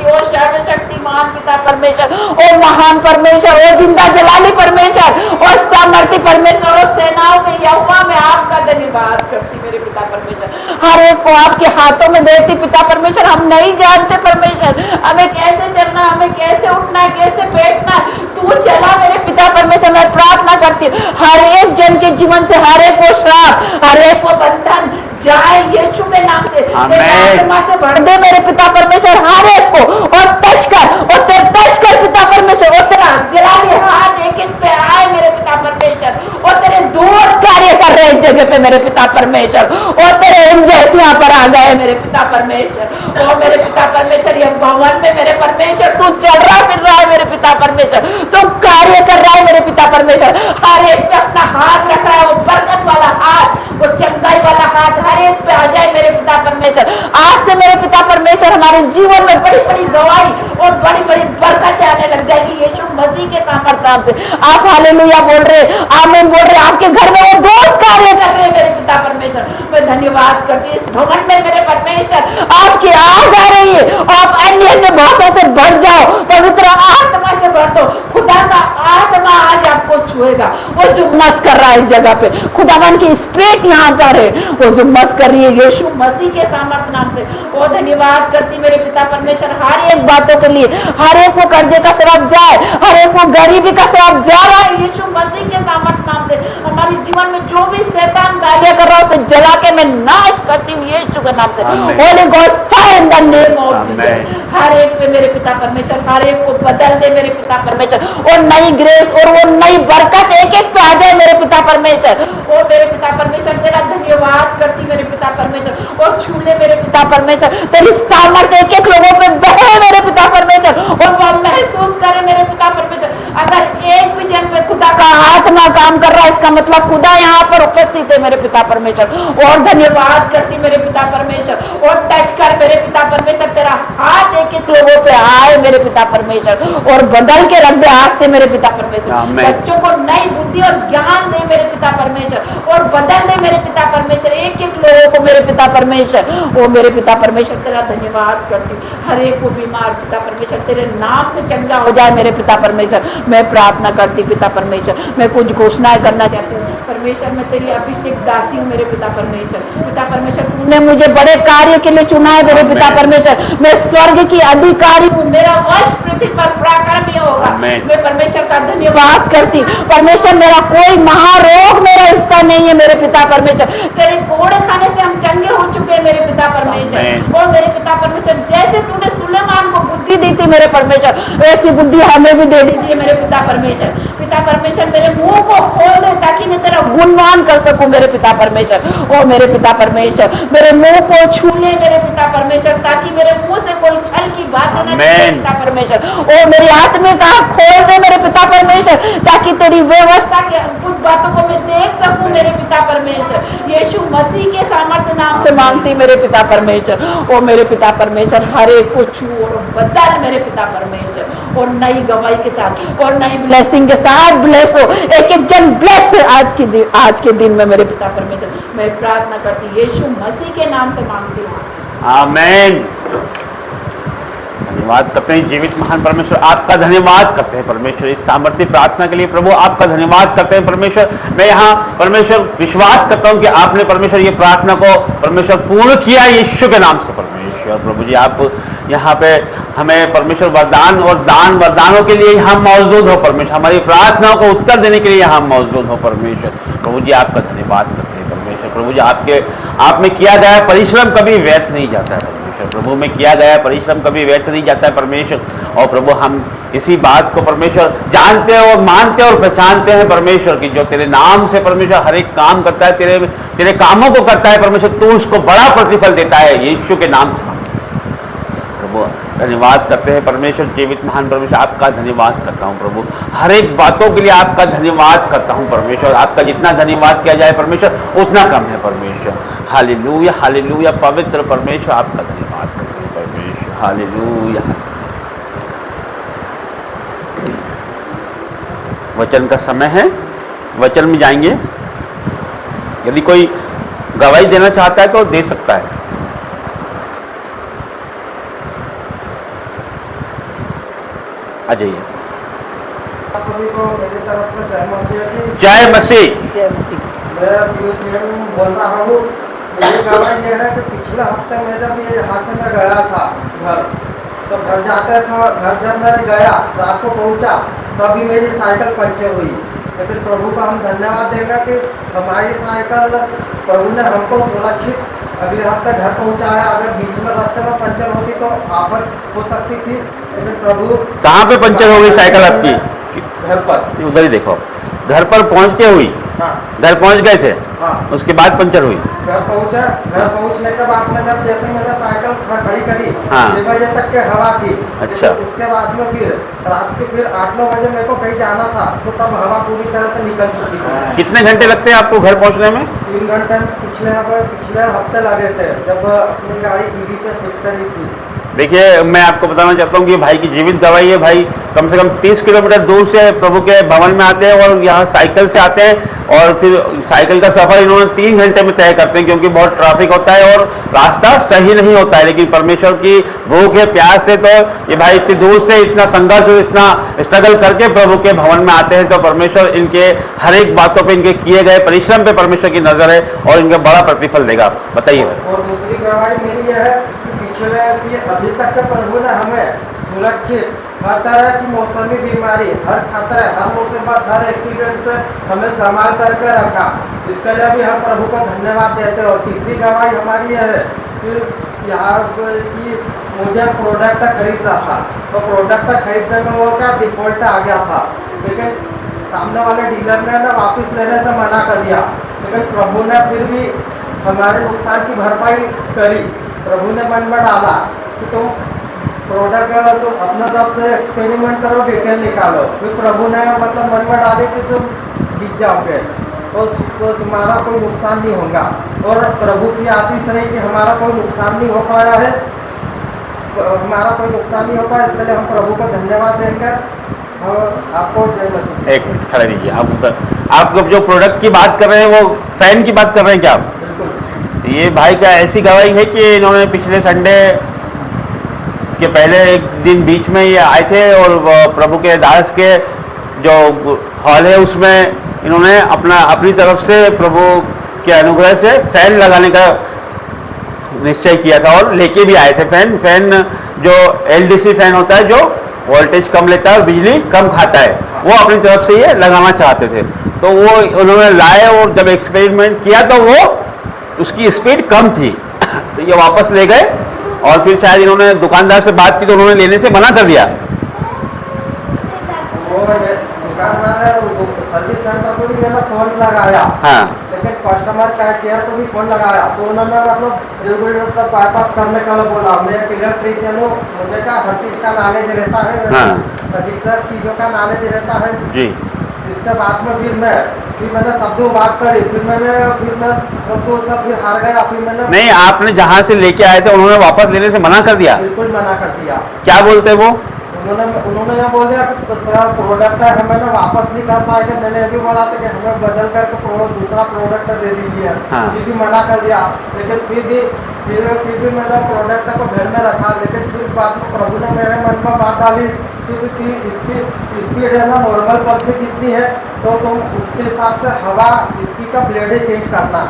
ओ सर्वशक्तिमान पिता परमेश्वर, ओ महान परमेश्वर, ओ जिंदा जलाली परमेश्वर, ओ सामर्थी परमेश्वर, ओ सेनाओं के यहोवा, मैं आपका धन्यवाद करती मेरे पिता परमेश्वर। हर एक को आपके हाथों में देती पिता परमेश्वर। हम नहीं जानते परमेश्वर हमें कैसे चलना, हमें कैसे उठना है, कैसे बैठना है, तू चला मेरे पिता परमेश्वर। मैं प्रार्थना करती हूँ हर एक जन के जीवन से हर एक को श्राप, हर एक को बंधन जाए यीशु के नाम से, तेरे आत्मा से भर दे मेरे पिता परमेश्वर हर एक को, और टच कर पिता परमेश्वर, और तेरा जलाली हाथ एक एक पे आए मेरे पिता परमेश्वर, और तेरे दूत कार्य कर रहे इस जगह पे मेरे पिता परमेश्वर, और तेरे एंजल्स यहाँ पर आ गए मेरे पिता परमेश्वर। और मेरे पिता परमेश्वर ये भवन में मेरे परमेश्वर तू चल रहा फिर रहा है मेरे पिता परमेश्वर, तू कार्य कर रहा है मेरे पिता परमेश्वर। हर एक पे अपना हाथ रख रहा है, वो बरकत वाला हाथ, वो चंगाई वाला हाथ हर एक पे आ जाए मेरे पिता परमेश्वर। आज से मेरे पिता परमेश्वर हमारे जीवन में बड़ी बड़ी गवाही और बड़ी बड़ी बरकतें आने लग जाएगी यीशु मसीह के सामर्थ नाम से। आप हालेलुया बोल रहे, आमीन बोल रहे, आपके घर में वो दूत कार्य कर रहे हैं मेरे पिता परमेश्वर। मैं धन्यवाद करती हूँ इस भवन में मेरे परमेश्वर आपकी आग आ रही है, आप अन्य भाषा से भर जाओ, पवित्र आत्मा से भर दो, खुदा का आत्मा आज आपको छुएगा। वो जो मस कर रहा है इस जगह पे, खुदावन की स्पिरिट यहाँ पर है, वो जो मस कर रही है यीशु मसीह के सामर्थ नाम से। वो धन्यवाद करती मेरे पिता परमेश्वर हर एक बातों के लिए, हर एक को कर्जे का श्राप जाए, हर एक को गरीबी का श्राप जा रहा है यीशु मसीह के सामर्थ नाम से। हमारे जीवन में जो भी शैतान कार्य कर रहा है उसे जला के मैं नाश करती हूँ यीशु के नाम से। Holy God fire in the name of Jesus. हर एक पे मेरे पिता परमेश्वर हर एक को बदल दे मेरे पिता परमेश्वर, और नई ग्रेस और वो नई बरकत एक एक पे आ जाए मेरे पिता परमेश्वर। और मेरे पिता परमेश्वर तेरा धन्यवाद करती मेरे पिता परमेश्वर, और छूले मेरे पिता परमेश्वर, तेरी सामर्थ एक एक लोगों पे बहे मेरे पिता परमेश्वर, और वो महसूस करे मेरे पिता परमेश्वर। अगर एक भी जन पे खुदा का आत्मा काम कर रहा है इसका मतलब खुदा यहाँ पर उपस्थित है मेरे पिता परमेश्वर। और धन्यवाद करती मेरे पिता परमेश्वर, और टच कर मेरे पिता परमेश्वर, तेरा हाथ एक एक लोगों पे आए मेरे पिता परमेश्वर, और बदल के रख दे आज से मेरे पिता परमेश्वर। बच्चों को नई बुद्धि और ज्ञान दे मेरे पिता परमेश्वर, और बदल दे मेरे पिता परमेश्वर एक एक लोगों को मेरे पिता परमेश्वर। ओ मेरे पिता परमेश्वर तेरा धन्यवाद करती हूँ, हर एक को बीमार पिता परमेश्वर तेरे नाम से चंगा हो जाए मेरे पिता परमेश्वर। मैं प्रार्थना करती पिता परमेश्वर, मैं कुछ घोषणाएं करना चाहती हूँ परमेश्वर। मैं तेरी अभिषेक दासी हूँ मेरे पिता परमेश्वर। पिता परमेश्वर तूने मुझे बड़े कार्य के लिए चुना है मेरे पिता परमेश्वर। मैं स्वर्ग की अधिकारी हूँ, मेरा वंश पृथ्वी पर पराक्रमी होगा। मैं परमेश्वर का धन्यवाद करती परमेश्वर, मेरा कोई महारोग मेरा हिस्सा नहीं है मेरे पिता परमेश्वर। तेरे कोड़े खाने से हम चंगे हो चुके हैं मेरे पिता परमेश्वर। और मेरे पिता परमेश्वर जैसे तूने सुलेमान को बुद्धि दी थी मेरे परमेश्वर, वैसी बुद्धि हमें भी दे दीजिए मेरे पिता परमेश्वर। पिता परमेश्वर मेरे मुंह को खोल दे ताकि मैं तेरा गुणगान कर सकूं मेरे पिता परमेश्वर। ओ मेरे पिता परमेश्वर मेरे मुंह को छू ले मेरे पिता परमेश्वर, ताकि मेरे मुंह से कोई छल की बात न निकले पिता परमेश्वर। ओ मेरी आत्मिक आंख खोल दे मेरे पिता परमेश्वर, ताकि तेरी व्यवस्था के अद्भुत बातों को मैं देख सकूं मेरे पिता परमेश्वर। यीशु मसीह के सामर्थ्य नाम से मांगती मेरे पिता परमेश्वर। ओ मेरे पिता परमेश्वर हर एक को छू और बदल मेरे पिता परमेश्वर, और नई गवाही के साथ और नई ब्लेसिंग के साथ ब्लेस हो एक एक जन ब्लेस आज के दिन में मेरे पिता परमेश्वर। मैं प्रार्थना करती यीशु मसीह के नाम से मांगती हूँ, आमीन। धन्यवाद करते हैं जीवित महान परमेश्वर, आपका धन्यवाद करते हैं परमेश्वर इस सामर्थ्य प्रार्थना के लिए। प्रभु आपका धन्यवाद करते हैं परमेश्वर। मैं यहाँ परमेश्वर विश्वास करता हूँ कि आपने परमेश्वर ये प्रार्थना को परमेश्वर पूर्ण किया यीशु के नाम से परमेश्वर। प्रभु जी आप यहाँ पे हमें परमेश्वर वरदान और दान वरदानों के लिए यहाँ मौजूद हो परमेश्वर, हमारी प्रार्थनाओं को उत्तर देने के लिए यहाँ मौजूद हो परमेश्वर। प्रभु जी आपका धन्यवाद करते हैं परमेश्वर। प्रभु जी आप में किया गया परिश्रम कभी व्यर्थ नहीं जाता है परमेश्वर। परमेश्वर। प्रभु में किया गया परिश्रम कभी व्यर्थ नहीं जाता है परमेश्वर। और प्रभु हम इसी बात को परमेश्वर जानते हैं और मानते हैं और पहचानते हैं परमेश्वर की जो तेरे नाम से परमेश्वर हर एक काम करता है, तेरे कामों को करता है परमेश्वर, तू उसको बड़ा प्रतिफल देता है यीशु के नाम से। प्रभु धन्यवाद करते हैं परमेश्वर, जीवित महान परमेश्वर आपका धन्यवाद करता हूँ प्रभु। हर एक बातों के लिए आपका धन्यवाद करता हूँ परमेश्वर। आपका जितना धन्यवाद किया जाए परमेश्वर उतना कम है परमेश्वर। हालेलुया हालेलुया, पवित्र परमेश्वर आपका धन्यवाद करते हैं परमेश्वर। हालेलुया। वचन का समय है, वचन में जाएंगे। यदि कोई गवाही देना चाहता है तो दे सकता है। आ जाइए। सभी को मेरी तरफ से जय मसीह की। जय मसीह। जय मसीह। मैं पीयूष बोल रहा हूँ। मेरी गवाही ये है कि पिछले हफ्ते में जब ये यहाँ से मैं गया था घर, तो घर जाते समय घर जब मैं गया रात को पहुँचा तभी मेरी साइकिल पंचर हुई। लेकिन प्रभु का हम धन्यवाद देंगे कि हमारी साइकिल प्रभु ने हमको सुरक्षित अगले हफ्ते घर पहुँचाया। अगर बीच में रास्ते में पंचर होती तो आफत हो सकती थी, लेकिन प्रभु। कहाँ पे पंचर हो गई साइकिल आपकी? घर पर। उधर ही देखो, घर पर पहुँच के हुई। हाँ। घर पहुँच गए थे। हाँ। उसके बाद पंचर हुई। घर पहुंचा, घर पहुंचने के बाद में जब जैसे मैंने साइकिल खड़ी करी, हाँ। 6 बजे तक के हवा थी। अच्छा। लेकिन उसके बाद में फिर रात के फिर 8-9 बजे मेरे को कहीं जाना था, तो तब हवा पूरी तरह से निकल चुकी थी। कितने घंटे लगते हैं आपको घर पहुंचने में? 3 घंटे पिछले हफ्ते लगे थे जब अपनी गाड़ी ईवी पे शिफ्ट करी थी। देखिए, मैं आपको बताना चाहता हूँ कि भाई की जीवित गवाही है। भाई कम से कम 30 किलोमीटर दूर से प्रभु के भवन में आते हैं और यहाँ साइकिल से आते हैं और फिर साइकिल का सफ़र इन्होंने 3 घंटे में तय करते हैं, क्योंकि बहुत ट्रैफिक होता है और रास्ता सही नहीं होता है। लेकिन परमेश्वर की भूख है, प्यास से तो ये भाई इतनी दूर से इतना संघर्ष, इतना स्ट्रगल करके प्रभु के भवन में आते हैं। तो परमेश्वर इनके हर एक बातों पर, इनके किए गए परिश्रम पे परमेश्वर की नज़र है और इनका बड़ा प्रतिफल देगा। बताइए। और दूसरी गवाही मेरी यह है कि पिछले अभी तक के प्रभु ने हमें सुरक्षित हर तरह की मौसमी बीमारी, हर खतरे, हर मुसीबत, हर एक्सीडेंट से हमें संभाल करके रखा। इसके लिए भी हम प्रभु को धन्यवाद देते हैं। और तीसरी गवाही हमारी यह है कि यहाँ की मुझे प्रोडक्ट खरीदना था, तो प्रोडक्ट खरीदने में वो क्या डिफॉल्ट आ गया था, लेकिन सामने वाले डीलर ने ना वापस लेने से मना कर दिया। लेकिन प्रभु ने फिर भी हमारे नुकसान की भरपाई करी। प्रभु ने मन में डाला कि तुम प्रोडक्ट तो अपना तरफ से एक्सपेरिमेंट करो, डिटेल निकालो। फिर प्रभु ने मतलब मन में डाले कि तुम जीत जाओगे तो तुम्हारा कोई नुकसान नहीं होगा। और प्रभु की आशीष रही कि हमारा कोई नुकसान नहीं हो पाया है, हमारा कोई नुकसान नहीं हो पाया। इसके लिए हम प्रभु को धन्यवाद देंगे। और आपको जय मसीह। एक मिनट खड़े रहिए। आप जो प्रोडक्ट की बात कर रहे हैं वो फैन की बात कर रहे हैं क्या आप? बिल्कुल। ये भाई का ऐसी गवाही है कि इन्होंने पिछले संडे के पहले एक दिन बीच में ये आए थे और प्रभु के दास के जो हॉल है उसमें इन्होंने अपनी तरफ से प्रभु के अनुग्रह से फैन लगाने का निश्चय किया था और लेके भी आए थे फैन जो एलडीसी फैन होता है, जो वोल्टेज कम लेता है और बिजली कम खाता है, वो अपनी तरफ से ये लगाना चाहते थे। तो वो उन्होंने लाए और जब एक्सपेरिमेंट किया तो वो उसकी स्पीड कम थी तो ये वापस ले गए और फिर शायद इन्होंने दुकानदार से बात की तो उन्होंने लेने से मना कर दिया। वो दुकान वाले सर्विस सेंटर को भी मैंने फोन लगाया। हाँ। लेकिन कस्टमर केयर को भी फोन लगाया तो उन्होंने मतलब रेगुलेटर बाईपास करने का बोला। मैं एक इलेक्ट्रीशियन हूँ, मुझे क्या हर चीज़ का नॉलेज रहता है। हाँ। अधिकतर चीज़ों का नॉलेज रहता है जी। इसके बाद में फिर मैंने शब्दों बात करी, फिर मैं शब्दों से फिर हार गया। फिर मैंने नहीं, आपने जहाँ से लेके आए थे उन्होंने वापस लेने से मना कर दिया? बिल्कुल मना कर दिया। क्या बोलते वो? उन्होंने यह बोल दिया कि सर प्रोडक्ट है हमें ना वापस नहीं कर पाएंगे। मैंने ये भी बोला था कि हमें बदल करके दूसरा प्रोडक्ट दे दीजिए। हाँ। फिर भी मना कर दिया। लेकिन फिर भी मैंने प्रोडक्ट को घर में रखा। लेकिन फिर बाद में प्रभु ने मेरे मन में बात डाली कि इसकी स्पीड है ना नॉर्मल पंखे जितनी है, तो तुम उसके हिसाब से हवा इसकी का ब्लेड चेंज करना।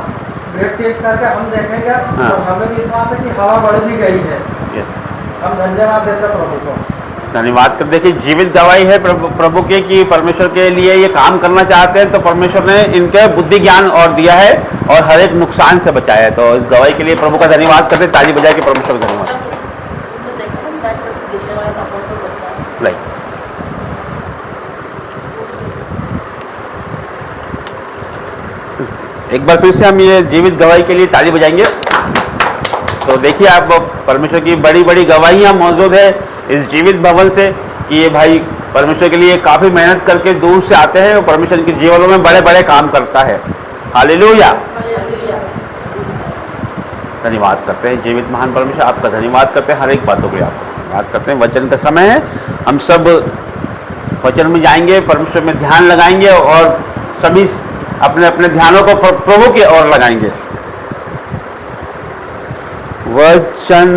ब्लेड चेंज करके हम देखेंगे। हाँ। और हमें विश्वास है कि हवा बढ़ भी गई है। यस। हम धन्यवाद देते हैं प्रभु को। धन्यवाद कर। देखिए, जीवित गवाही है प्रभु के कि परमेश्वर के लिए ये काम करना चाहते हैं तो परमेश्वर ने इनके बुद्धि ज्ञान और दिया है और हर एक नुकसान से बचाया है। तो इस गवाही के लिए प्रभु का धन्यवाद करते हैं। ताली बजा के परमेश्वर का धन्यवाद। लाइक एक बार फिर से हम ये जीवित गवाही के लिए ताली बजाएंगे। तो देखिए आप परमेश्वर की बड़ी बड़ी गवाहियाँ मौजूद है इस जीवित भवन से कि ये भाई परमेश्वर के लिए काफ़ी मेहनत करके दूर से आते हैं और परमेश्वर के जीवनों में बड़े बड़े काम करता है। हालेलुया। धन्यवाद करते हैं जीवित महान परमेश्वर, आपका धन्यवाद करते हैं हर एक बातों के लिए आपका धन्यवाद करते हैं। वचन का समय है, हम सब वचन में जाएंगे, परमेश्वर में ध्यान लगाएंगे और सभी अपने अपने ध्यानों को प्रभु की ओर लगाएंगे। वचन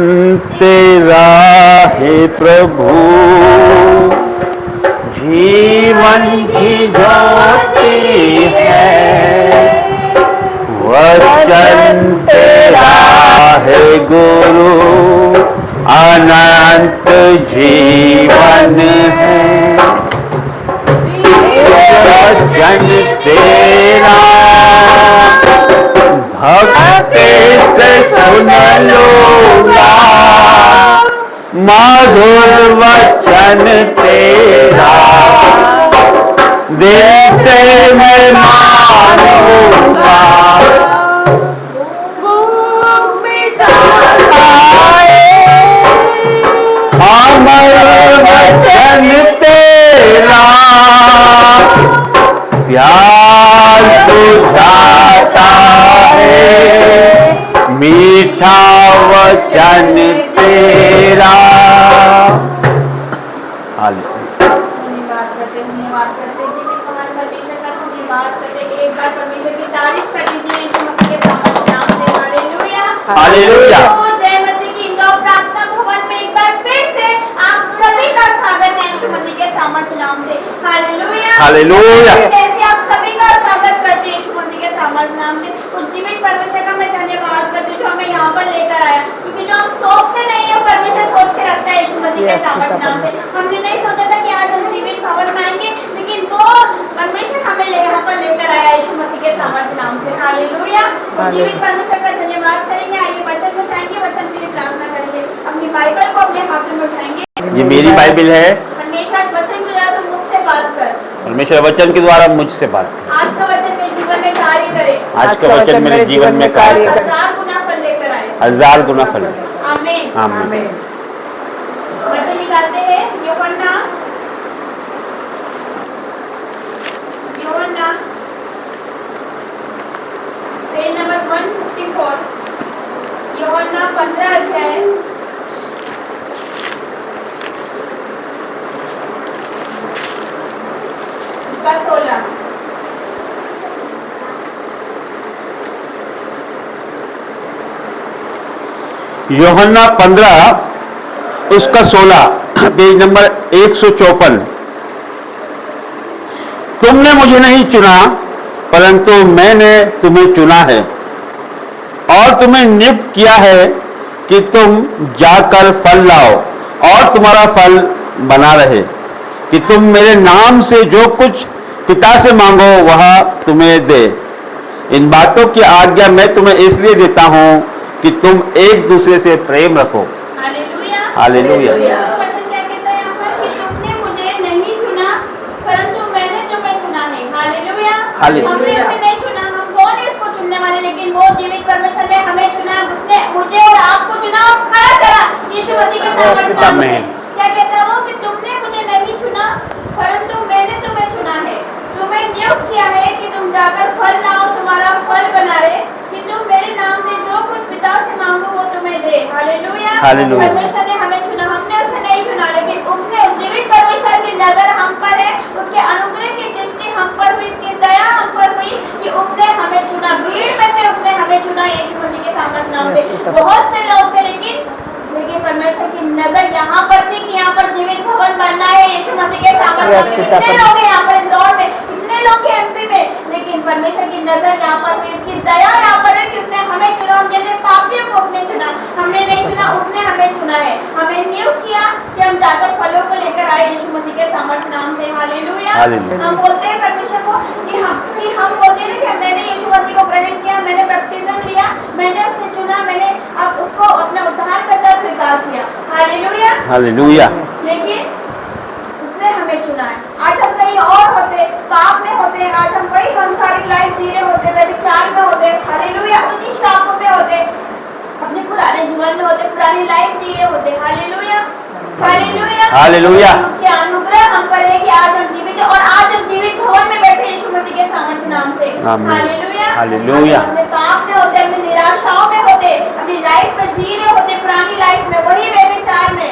तेरा है प्रभु जीवन की ज्योति है, वचन तेरा है गुरु अनंत जीवन है, वचन तेरा भक्ति से सुन लूंगा, मधुर वचन तेरा दिल से मैं मानूंगा। अमर वचन तेरा प्यार बुझाता है, मीठा वचन तेरा। हालेलुया। जय मसीह की गौ प्रार्थना भवन में एक बार फिर से आप सभी का स्वागत है यीशु मसीह के सामर्थ्य नाम से। हालेलुया। हालेलुया। जैसे आप सभी का स्वागत करते हैं यीशु मसीह के सामर्थ्य नाम से, उस जीवित परमेश्वर का मैं धन्यवाद करती हूँ जो हमें यहाँ पर लेकर आया, क्योंकि जो हम सोचते नहीं है परमेश्वर सोच के रखता है यीशु मसीह के सामर्थ्य नाम से। हमने नहीं सोचा था कि आज हम जीवित भवन में आएंगे, लेकिन वो परमेश्वर हमें यहाँ पर लेकर आया यीशु मसीह के सामर्थ्य नाम से। हालेलुया। जीवित परमेश्वर का धन्यवाद करेंगे। आइए वचन में जाएंगे, वचन के लिए प्रार्थना करेंगे। अपनी बाइबल को अपने हाथों में उठाएंगे। ये मेरी बाइबल है। परमेश्वर वचन के द्वारा तुम मुझसे बात कर, परमेश्वर वचन के द्वारा मुझसे बात कर। आज का वचन मेरे जीवन में कार्य करे, आज का वचन मेरे जीवन में कार्य करे, 1000 गुना फल लेकर आए। 1000 गुना फल। आमीन। आमीन। वचन निकालते हैं यूहन्ना पेज नंबर 154, यूहन्ना 15 अध्याय उसका 16। यूहन्ना 15 उसका 16, पेज नंबर 154। तुमने मुझे नहीं चुना परंतु मैंने तुम्हें चुना है और तुम्हें नियुक्त किया है कि तुम जाकर फल लाओ और तुम्हारा फल बना रहे, कि तुम मेरे नाम से जो कुछ पिता से मांगो वह तुम्हें दे। इन बातों की आज्ञा मैं तुम्हें इसलिए देता हूँ कि तुम एक दूसरे से प्रेम रखो। हालेलुया। हालेलुया। वचन क्या कहता है यहाँ पर कि तुमने मुझे नहीं चुना परंतु मैंने तुम्हें चुना है। हालेलुया। हालेलुया। हमने उसे नहीं चुना, हम कौन है इसको चुनने वाले, लेकिन वो जीवित परमेश्वर ने हमें चुना, उसने मुझे और आपको चुना और खड़ा करा यीशु मसीह के सामर्थ्य नाम से। क्या कहता है वो कि तुमने मुझे नहीं चुना परंतु मैंने तुम्हें चुना है, तुम्हें नियुक्त किया है कि तुम जाकर फल लाओ, तुम्हारा फल बना रहे, कि तुम मेरे नाम से जो कुछ पिता से मांगो वो तुम्हें दे। हालेलुया। हालेलुया। परमेश्वर ने हमें चुना, हमने उसे नहीं चुना, लेकिन उसने जीवित परमेश्वर की नजर हम पर है, उसके अनुग्रह की दृष्टि हम पर हुई, उसकी दया हम पर हुई कि उसने हमें चुना, भीड़ में से उसने हमें चुना यीशु मसीह के सामर्थ्य नाम से। बहुत से लोग थे लेकिन परमेश्वर की नजर यहाँ पर थी कि यहाँ पर जीवित भवन बनना है यीशु मसीह के सामर्थ्य नाम से। कितने लोग हैं यहाँ पर इंदौर में, कितने लोग हैं एमपी में, लेकिन परमेश्वर की नजर यहाँ पर हुई, उसकी दया यहाँ पर है कि उसने हमें चुना। हम जैसे पापियों को उसने चुना, हमने नहीं चुना, उसने हमें चुना है, हमें नियुक्त किया कि हम जाकर फलों को लेकर आए यीशु मसीह के सामर्थ्य नाम से। हालेलुया। हम बोलते हैं परमेश्वर को कि हम बोलते हैं कि मैंने यीशु मसीह को ग्रहण किया, मैंने बपतिस्म लिया, मैंने उसे चुना, मैंने अब उसको अपना उद्धारकर्ता स्वीकार किया। हालेलुया। हालेलुया। लेकिन उसने हमें चुना है। आज हम कहीं और होते, पाप में होते, आज हम वही संसारिक लाइफ जी रहे होते, व्यभिचार में होते, हालेलुया, उन्हीं शापों में होते, अपने पुराने जीवन में होते, पुरानी लाइफ जी रहे होते, हालेलुया, हालेलुया, हालेलुया। उसके अनुग्रह हम पर है कि आज हम जीवित हैं और आज हम जीवित भवन में बैठे यीशु मसीह के सामर्थ्य नाम से, आमीन। Hallelujah, hallelujah. अपने पाप में होते, अपनी निराशाओं में होते, अपनी लाइफ में जी रहे होते, पुरानी लाइफ में, वही व्यभिचार में,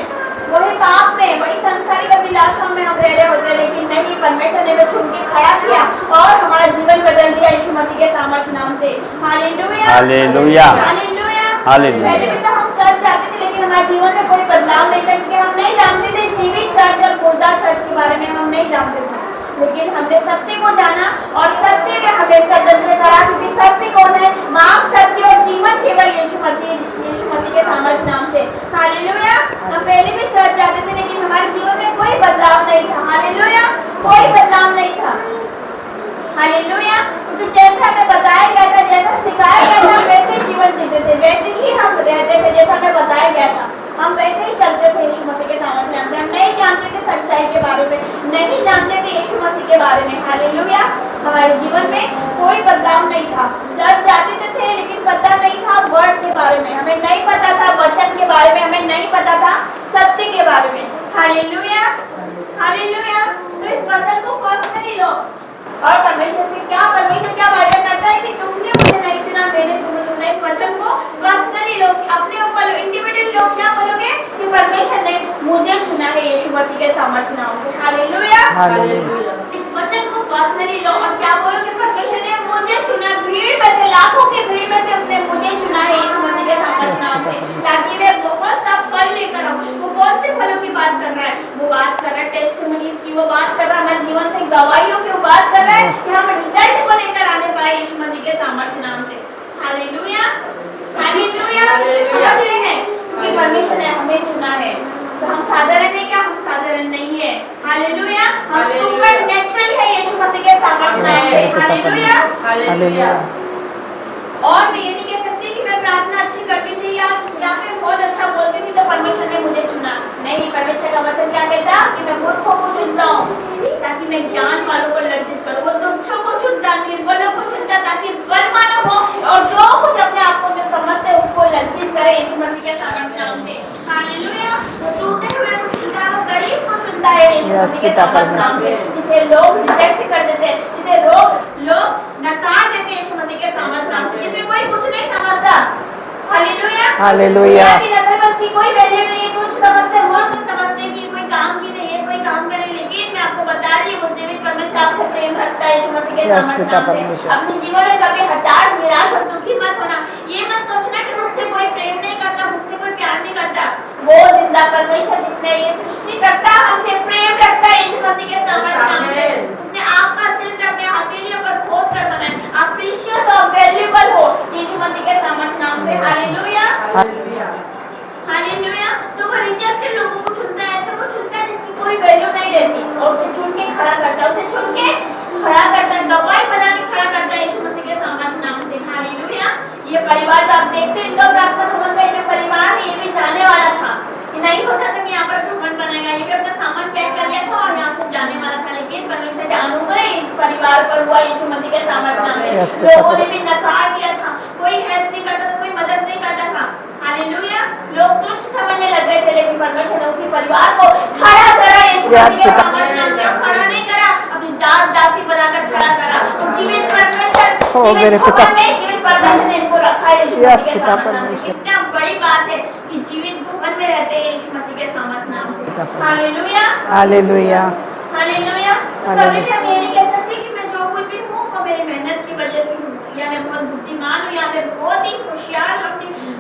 वही पाप में, वही संसारिक अभिलाषाओं में हम रह रहे होते, लेकिन नहीं, परमेश्वर ने हमें चुन के खड़ा किया और हमारा जीवन बदल दिया यीशु मसीह के सामर्थ्य नाम से, हालेलुया, हालेलुया। Hallelujah, hallelujah. पहले भी तो हम चर्च जाते थे, लेकिन हमारे जीवन में कोई बदलाव नहीं था, क्योंकि हम नहीं जानते थे जीवित चर्च और मुर्दा चर्च के बारे में हम नहीं जानते थे, लेकिन हमने सत्य को जाना और सत्य ने हमें सदस्य करा, क्योंकि सत्य कौन है? मार्ग, सत्य और जीवन केवल यीशु मसीह के सामर्थ्य नाम से, हालेलुया। हम पहले भी चर्च जाते थे, लेकिन हमारे जीवन में कोई बदलाव नहीं था, हालेलुया, कोई बदलाव नहीं था, हालेलुया, क्योंकि जैसा हमें बताया गया था, जैसा सिखाया गया था, वैसे जीवन जीते थे, वैसे ही हम रहते थे, जैसा हमें बताया गया था, हम वैसे ही चलते थे यीशु मसीह के सामर्थ्य नाम से। हम नहीं जानते थे सच्चाई के बारे में, नहीं जानते थे यीशु मसीह के बारे में, हालेलुया। हमारे जीवन में कोई बदलाव नहीं था, चर्च जाते थे, लेकिन पता नहीं था वर्ड के बारे में, हमें नहीं पता था वचन के बारे में, हमें नहीं पता था सत्य के बारे में, हालेलुया, हालेलुया। तो इस वचन को पर्सनली लो और परमेश्वर क्या वादा करता है कि तुमने मुझे नहीं चुना, मैंने तुम्हें चुना। इस वचन को पर्सनली लो, अपने ऊपर लो, इंडिविजुअल लो, क्या बोलोगे कि परमेश्वर ने मुझे चुना है यीशु मसीह के सामर्थ्य नाम से, हालेलुया, हालेलुया। इस वचन को पर्सनली लो और क्या बोलोगे? परमेश्वर ने मुझे चुना, भीड़ में से, लाखों की भीड़ में से उसने मुझे चुना है यीशु मसीह के सामर्थ्य नाम से, ताकि मैं बहुत सा फल लेकर आऊं। वो कौन से फलों की बात कर रहा है? वो बात कर रहा है टेस्टिमनीज की, वो बात कर रहा है हमारे जीवन से गवाहियों की, वो बात कर रहा है कि हम रिजल्ट को लेकर आने पाए यीशु मसीह के सामर्थ्य नाम से, हालेलुया, हालेलुया। समझ रहे हैं? क्योंकि परमेश्वर ने हमें चुना है, तो हम साधारण है क्या? हम साधारण नहीं है, हालेलुया। हम सुपर नेचुरल है यीशु मसीह के सामर्थ्य नाम से, हालेलुया, हालेलुया। और मैं ये नहीं कह सकती कि मैं प्रार्थना अच्छी करती थी या फिर बहुत अच्छा बोलती थी तो परमेश्वर ने मुझे चुना, नहीं। परमेश्वर का वचन क्या कहता कि मैं मूर्खों को चुनता हूँ ताकि मैं ज्ञान वालों को लज्जित करूँ, वो तुच्छों को चुनता, निर्बलों को चुनता ताकि बलवानों को और जो कुछ अपने आप को जो समझते हैं उसको लज्जित करे यीशु मसीह के सामर्थ्य नाम से, हालेलुया। वो टूटे हुए को चुनता है, वो गरीब को चुनता है यीशु मसीह के सामर्थ्य नाम से, जिसे लोग रिजेक्ट कर देते हैं, जिसे लोग नकार देते हैं यीशु मसीह के सामर्थ्य नाम से, जिसे कोई कुछ नहीं समझता, हालेलुया, हालेलुया। की नजर में उसकी कोई वैल्यू नहीं है, कुछ समझते मूर्ख समझते कि कोई काम की नहीं है, कोई काम करे, लेकिन मैं आपको बता रही हूँ जीवित परमेश्वर आपसे प्रेम रखता है यीशु मसीह के सामर्थ्य नाम से। अपने जीवन में कभी हताश, निराश और दुखी मत होना, ये मत सोचना कि मुझसे कोई प्रेम नहीं करता, मुझसे कोई प्यार नहीं करता। वो जिंदा परमेश्वर जिसने ये सृष्टि करता हमसे प्रेम रखता है यीशु मसीह के सामर्थ्य नाम से। उसने आपका चिन्ह अपने हथेलियों पर खोद कर बनाया, आप प्रीशियस और वैल्यूएबल हो यीशु मसीह के सामर्थ्य नाम से, हालेलुया, हालेलुया। तो वो रिजेक्टेड लोगों को चुनता है, ऐसे को चुनता है जिसकी कोई वैल्यू नहीं रहती और उसे चुन के खड़ा करता है, उसे चुन के खड़ा करता है, गवाही बना के खड़ा करता है यीशु मसीह के सामर्थ्य नाम से, हालेलुया। ये परिवार जो आप देखते हैं इनका प्रार्थना भवन का ये परिवार है, ये भी जाने वाला था, ये नहीं सोचा था कि यहाँ पर भवन बनाएगा, ये भी अपना सामान पैक कर लिया था और यहाँ से जाने वाला था, लेकिन परमेश्वर का अनुग्रह इस परिवार पर हुआ यीशु मसीह के सामर्थ्य नाम से। लोगों ने भी नकार दिया था, कोई हेल्प नहीं करता था, कोई मदद नहीं करता था, हालेलुया। लोग तुच्छ समझने लग गए थे, लेकिन परमेश्वर ने उसी परिवार को खड़ा करा यीशु मसीह के सामर्थ्य नाम से, खड़ा नहीं करा, अपनी दासी बनाकर खड़ा करा। जीवित परमेश्वर, जीवित भवन में जीवित परमेश्वर ने इनको रखा है यीशु मसीह के सामर्थ्य नाम से। कितना बड़ी बात है कि जीवित भवन में रहते हैं यीशु मसीह के सामर्थ्य नाम से, हालेलुया, हालेलुया, हालेलुया। कभी भी हम ये नहीं कह सकते कि मैं जो कुछ भी हूँ वो मेरी मेहनत की वजह से हूँ, या मैं बहुत बुद्धिमान हूँ, या मैं बहुत ही होशियार हूँ,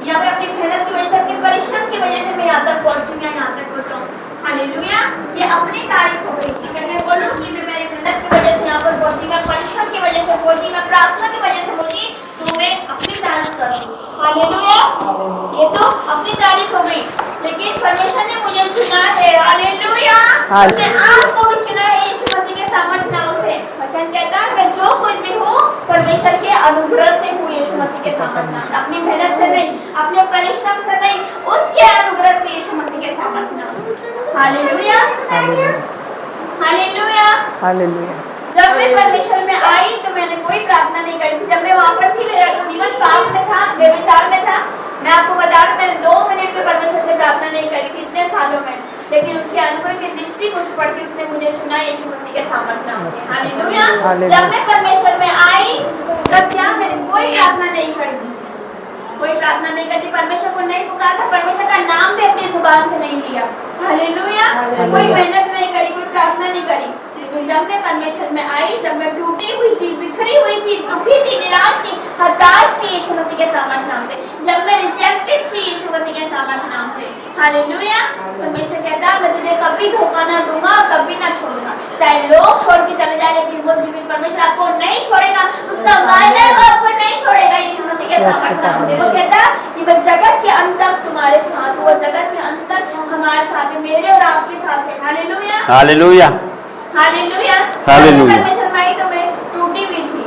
या मैं अपनी मेहनत की वजह से, अपने परिश्रम की वजह से मैं यहाँ तक पहुँचूँ या यहाँ तक पहुँचाऊँ, हालेलुया। ये अपनी तारीफ हो गई। अगर मैं बोलूँ कि मैं मेरी मेहनत की वजह से यहाँ पर पहुँची, मैं परिश्रम की वजह से पहुँची, मैं प्रार्थना की वजह से पहुँची, तो मैं अपनी तारीफ करूँ, हालेलुया। ये तो अपनी तारीफ हो गई, लेकिन परमेश्वर ने मुझे चुना है, हालेलुया। उसने आपको भी चुना है यीशु मसीह के सामर्थ्य नाम से। वचन कहता है मैं जो कुछ भी हूँ परमेश्वर के अनुग्रह से हूँ यीशु मसीह के सामर्थ्य नाम से, अपनी मेहनत से नहीं, अपने परिश्रम से नहीं, उसके अनुग्रह से यीशु मसीह के सामर्थ्य नाम से, हालेलुया। जब मैं परमेश्वर में आई तो मैंने कोई प्रार्थना नहीं करी थी। जब मैं वहाँ पर थी मेरा जीवन पाप में था, व्यभिचार में था। मैं आपको बता दूं मैंने 2 मिनट में परमेश्वर से प्रार्थना नहीं करी थी इतने सालों में, लेकिन उसके अनुग्रह की दृष्टि मुझ पर थी, उसने मुझे चुना यीशु मसीह के सामर्थ्य नाम से। हालेलुया। जब मैं परमेश्वर में आई तब क्या मैंने कोई प्रार्थना नहीं करी थी, कोई प्रार्थना नहीं करती, परमेश्वर को नहीं पुकारा था, परमेश्वर का नाम भी अपनी जुबान से नहीं लिया। हालेलुया। कोई मेहनत नहीं करी, कोई प्रार्थना नहीं करी। लेकिन जब मैं परमेश्वर में आई, जब मैं टूटी हुई थी, बिखरी हुई थी, दुखी थी, निराश थी, हताश थी यीशु मसीह के सामर्थ्य नाम से, जब मैं रिजेक्टेड थी यीशु मसीह के सामर्थ्य नाम से। हालेलुया। परमेश्वर कहता मैं तुझे कभी धोखा ना दूंगा, कभी ना छोड़ूंगा। चाहे लोग छोड़ के चले जाए, लेकिन वो जीवित परमेश्वर आपको नहीं छोड़ेगा। उसका वायदा है वो आपको नहीं छोड़ेगा यीशु मसीह के सामर्थ्य नाम से। वो कहता कि मैं जगत के अंत तक तुम्हारे साथ हूँ, जगत के अंत तक हमारे साथ है, मेरे और आपके साथ है। हालेलुया। हालेलुया। हालेलुया। हालेलुया। परमेश्वर में आई तो मैं टूटी हुई थी।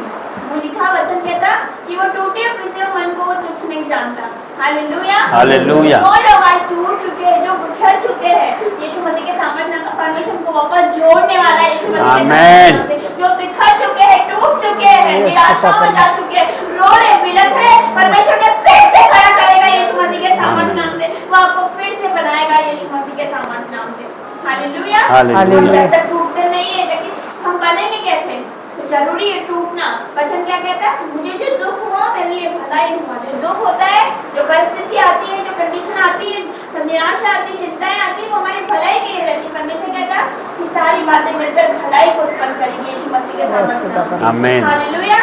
वो लिखा वचन कहता कि वो टूटे हुए मन को वो तुच्छ नहीं जानता। हालेलुया। हालेलुया। जो लोग आज टूट चुके हैं, जो बिखर चुके हैं, यीशु मसीह के सामर्थ्य का परमेश्वर को वापस जोड़ने वाला है यीशु मसीह के सामर्थ्य से। जो बिखर चुके हैं, टूट चुके हैं, निराशा में जा चुके हैं, रो रहे, बिलख रहे, परमेश्वर ने फिर से खड़ा करेगा यीशु मसीह के सामर्थ्य नाम से। वो आपको फिर से बनाएगा यीशु मसीह के सामर्थ्य नाम से। हालेलुया। हालेलुया। हम तक टूटते नहीं है, लेकिन हम बनेंगे कैसे? तो जरूरी है टूटना। वचन क्या कहता है? मुझे जो दुख हुआ मेरे लिए भलाई हुआ। जो दुख होता है, जो परिस्थिति आती है, जो कंडीशन आती है, जो निराशा आती है, चिंताएं आती है, वो हमारी भलाई के लिए रहती है। परमेश्वर कहता है कि सारी बातें मिलकर भलाई को उत्पन्न करेंगी यीशु मसीह के सामर्थ्य। आमीन। हालेलुया।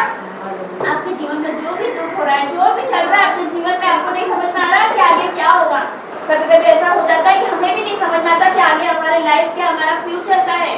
आपके जीवन में जो भी दुख हो रहा है, जो भी चल रहा है आपके जीवन में, आपको नहीं समझ में आ रहा है कि आगे क्या होगा। कभी कभी ऐसा हो जाता है कि हमें भी नहीं समझ में आता कि आगे हमारे लाइफ क्या, हमारा फ्यूचर क्या है।